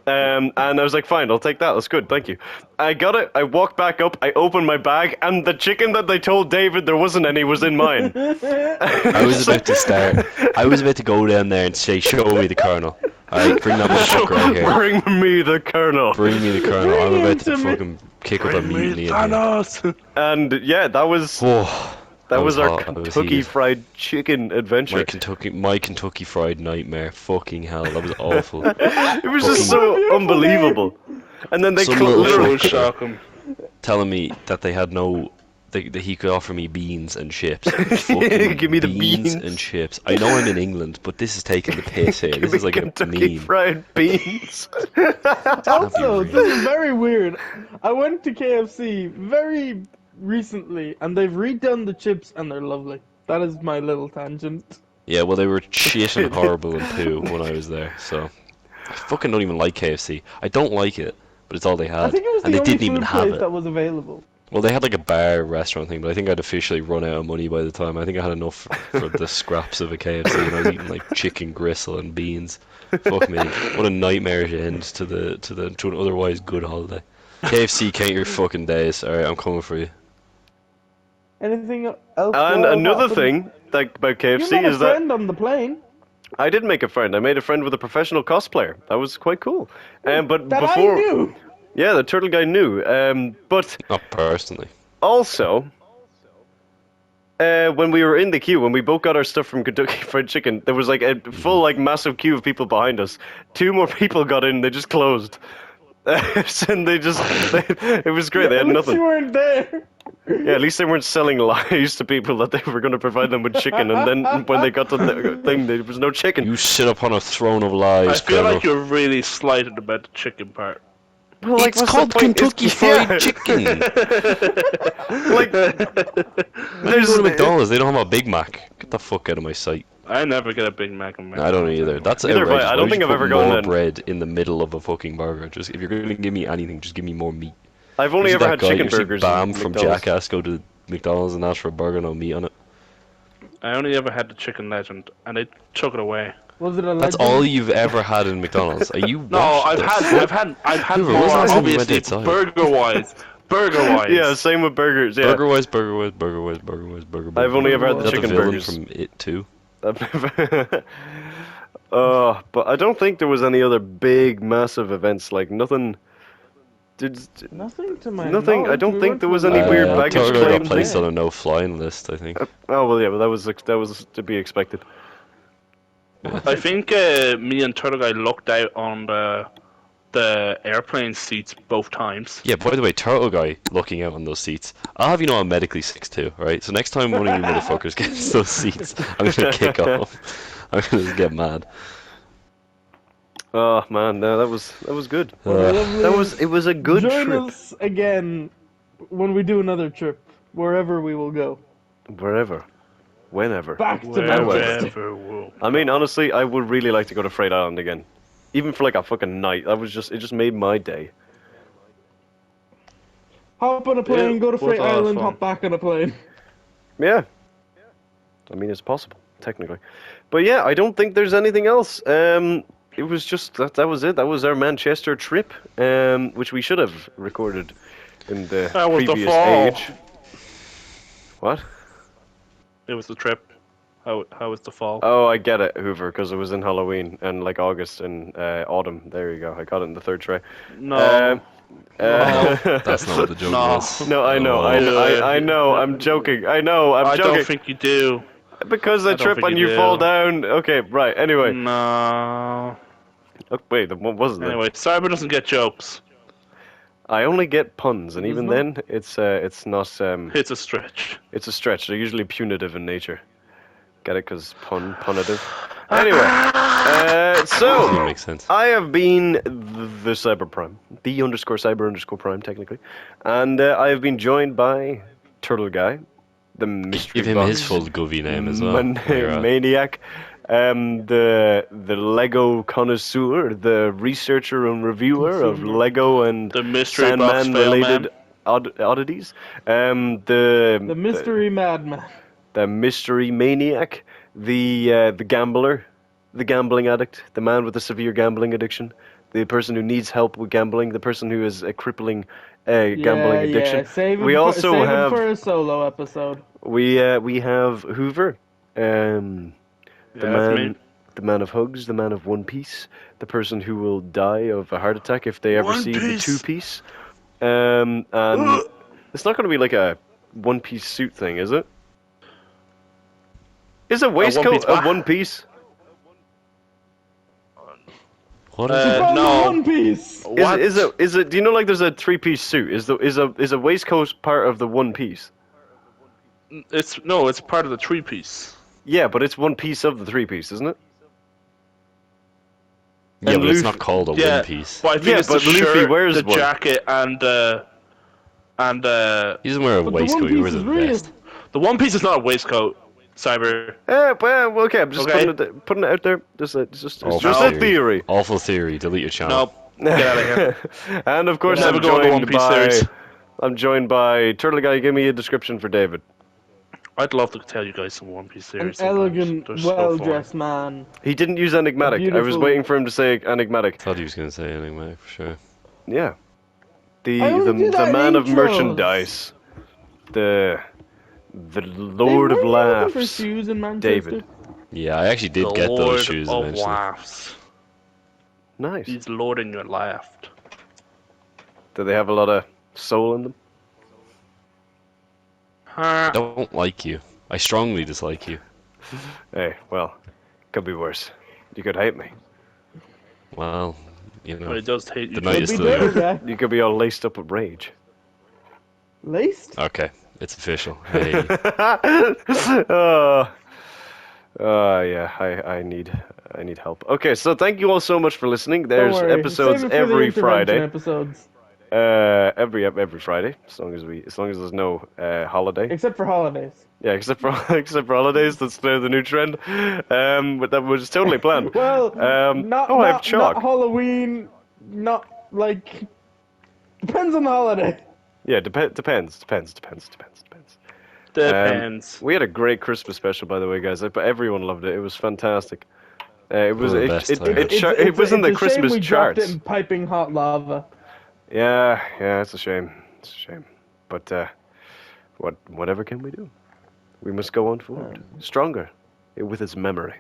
And I was like, "Fine, I'll take that. That's good, thank you." I got it. I walked back up. I opened my bag, and the chicken that they told David there wasn't any was in mine. I was about to start. I was about to go down there and say, show me the kernel. Alright, bring that motherfucker right here. Bring me the kernel. Bring me the kernel. I'm Bring about him to to me. fucking kick up a mutiny in here. Thanos. And yeah, that was Oh, that was our hot. I was Kentucky heated. Fried Chicken adventure. My Kentucky Fried Nightmare. Fucking hell, that was awful. It was just fucking- so Beautiful unbelievable. And then they Some cl- little literally fucker. Shock him. Telling me that they had no. That he could offer me beans and chips. Fucking Give me the beans. and chips. I know I'm in England, but this is taking the piss here. give This me is like a Kentucky meme. Fried Beans. Also, real. this is very weird. I went to KFC very recently, and they've redone the chips, and they're lovely. That is my little tangent. Yeah, well, they were shit and horrible and poo when I was there, so I fucking don't even like KFC. I don't like it, but it's all they I had, think it was the and they only didn't food even have place it. that was available. Well, they had like a bar restaurant thing, but I think I'd officially run out of money by the time. I think I had enough for the scraps of a KFC, and I was eating like chicken gristle and beans. Fuck me, what a nightmarish end to an otherwise good holiday. KFC, count your fucking days. All right, I'm coming for you. Anything else? And wild another happened? thing that about You KFC met a is that friend on the plane I did make a friend. I made a friend with a professional cosplayer. That was quite cool. But that before, I knew. yeah, the turtle guy knew. But Not personally. also, when we were in the queue, when we both got our stuff from Kentucky Fried Chicken, there was like a full, like, massive queue of people behind us. 2 more people got in. They just closed. And it was great. They had At least nothing. you weren't there. Yeah, at least they weren't selling lies to people that they were going to provide them with chicken, and then when they got to the thing, there was no chicken. You sit upon a throne of I lies, feel Colonel. like you're really slighted about the chicken part. Well, like, It's what's the called point? Kentucky It's- Fried yeah, Chicken. Like, There's there's go to McDonald's. They don't have a Big Mac. Get the fuck out of my sight. I never get a Big Mac in I don't McDonald's either. anymore. That's Neither have I. outrageous. I Why don't would think you I've put ever gotten more an- bread in the middle of a fucking burger. Just if you're gonna give me anything, just give me more meat. I've only You see ever that had guy, chicken you see burgers Bam in from McDonald's. Jackass go to McDonald's and ask for a burger no meat on it. I only ever had the Chicken Legend, and they took it away. Was it a That's legend? all you've ever had in McDonald's. Are you? No, what I've the had, fuck? I've had, I've had Hoover, more. when's the last time you went Obviously, outside? burger-wise. Yeah, same with burgers. Yeah, Burger wise, burger wise, burger wise, burger wise, burger. I've only ever had Is the that the chicken villain burgers. from It too? But I don't think there was any other big, massive events. Like nothing. Nothing to my Nothing- I knowledge. don't We think went there to was a any lot weird of baggage Turtle claims. got placed Yeah. on a no-flying list, I think. Oh well, yeah, but that was to be expected. I think me and Turtle Guy looked out on the airplane seats both times. Yeah, by the way, Turtle Guy looking out on those seats. I'll have you know I'm medically sick too, right? So next time one of you motherfuckers gets those seats, I'm gonna kick off. I'm gonna just get mad. Oh man, no, that was good. Lovely. It was a good Join trip. us again when we do another trip, wherever we will go. Wherever, whenever. Back to Manchester. Wherever we'll I mean, honestly, I would really like to go to Freight Island again, even for like a fucking night. It just made my day. Hop on a plane, Yeah, go to was Freight a lot of Island, fun. hop back on a plane. Yeah. I mean, it's possible technically, but yeah, I don't think there's anything else. It was just that was it. That was our Manchester trip, which we should have recorded in the That was the previous fall. age. What? It was the trip. How was the fall? Oh, I get it, Hoover, because it was in Halloween and like August and autumn. There you go. I got it in the third tray. No. That's not what the joke No. was. No, I know, I know. I'm joking. I know, I'm I joking. don't think you do. Because I don't trip think and you you fall do. down. Okay, right. Anyway. No. Oh, wait, what was it? Anyway, Cyber doesn't get jokes. I only get puns, and Does even not? then, it's not. It's a stretch. It's a stretch. They're usually punitive in nature. Get it? Because punitive. Anyway, Doesn't so make sense. I have been the Cyber Prime, the _Cyber _Prime technically, and I have been joined by Turtle Guy, the mystery Give him box, his full govy name as well. while you're at it. Maniac, the Lego connoisseur, the researcher and reviewer of Lego and The mystery box Sandman fail related man. oddities, The mystery madman. the mystery maniac, the gambler, the gambling addict, the man with a severe gambling addiction, the person who needs help with gambling, the person who has a crippling gambling addiction. Yeah. Save him We also save him have for a solo episode. we have Hoover, the Yeah, that's me. the man of hugs, the man of One Piece, the person who will die of a heart attack if they ever One see the Piece. Two Piece. And it's not going to be like a One Piece suit thing, is it? Is a waistcoat Piece a what? One Piece? What is Uh, it? From no. One Piece. What? Is it? Do you know like there's a 3-piece suit? Is a waistcoat part of the One Piece? It's part of the 3-piece. Yeah, but it's one piece of the 3-piece, isn't it? Yeah, and but it's Luffy- not called a Yeah, one piece. but I think Yeah, it's but the Luffy shirt, wears the one. jacket, and He doesn't wear a But the waistcoat. One He Piece wears a is real. vest. the 1 piece is not a waistcoat. Cyber. Well, okay. I'm just Okay. putting it out there. It's just Awful a theory. Awful theory. Delete your channel. Nope. Get out of here. And of course, Never I'm go on the One joined Piece by series. Turtle Guy. Give me a description for David. I'd love to tell you guys some One Piece An series. sometimes. elegant, They're so fun. well-dressed man. He didn't use enigmatic. I was beautiful- waiting for him to say enigmatic. Thought he was gonna say anyway, for sure. Yeah. The I only do the that in man of intros. merchandise. The Lord They of were looking for Laughs. shoes in Manchester. David. Yeah, I actually did The get Lord those shoes of eventually. Laughs. Nice. He's Lord in your laughed. Do they have a lot of soul in them? I don't like you. I strongly dislike you. Hey, well, could be worse. You could hate me. Well, you know. But it does hate you. The night is Be still better, young. guy. You could be all laced up with rage. Laced? Okay, it's official. Hey, Yeah, I need help. Okay, so thank you all so much for listening. There's Don't worry. episodes Save it for the every intervention Friday. Episodes. Every Friday, as long as there's no holiday. Except for holidays. Yeah, except for except for holidays. That's the new trend. But that was totally planned. Well, I have not chalk. Halloween, not like depends on the holiday. Yeah, depends. Depends. We had a great Christmas special, by the way, guys. Everyone loved it. It was fantastic. It was One of the best I've heard. it was in the It's a shame Christmas we dropped charts. it in piping hot lava. Yeah, it's a shame. It's a shame. But whatever can we do? We must go on forward, stronger, with its memory.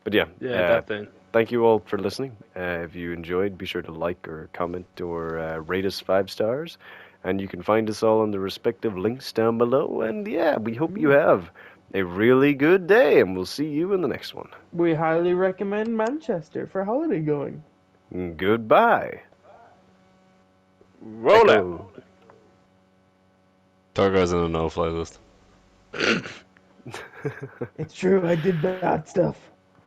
But yeah, Yeah, that thing. thank you all for listening. If you enjoyed, be sure to like or comment or rate us 5 stars. And you can find us all on the respective links down below. And yeah, we hope you have a really good day, and we'll see you in the next one. We highly recommend Manchester for holiday going. Goodbye. Roll it. Echo. Targar's on a no-fly list. It's true, I did bad stuff.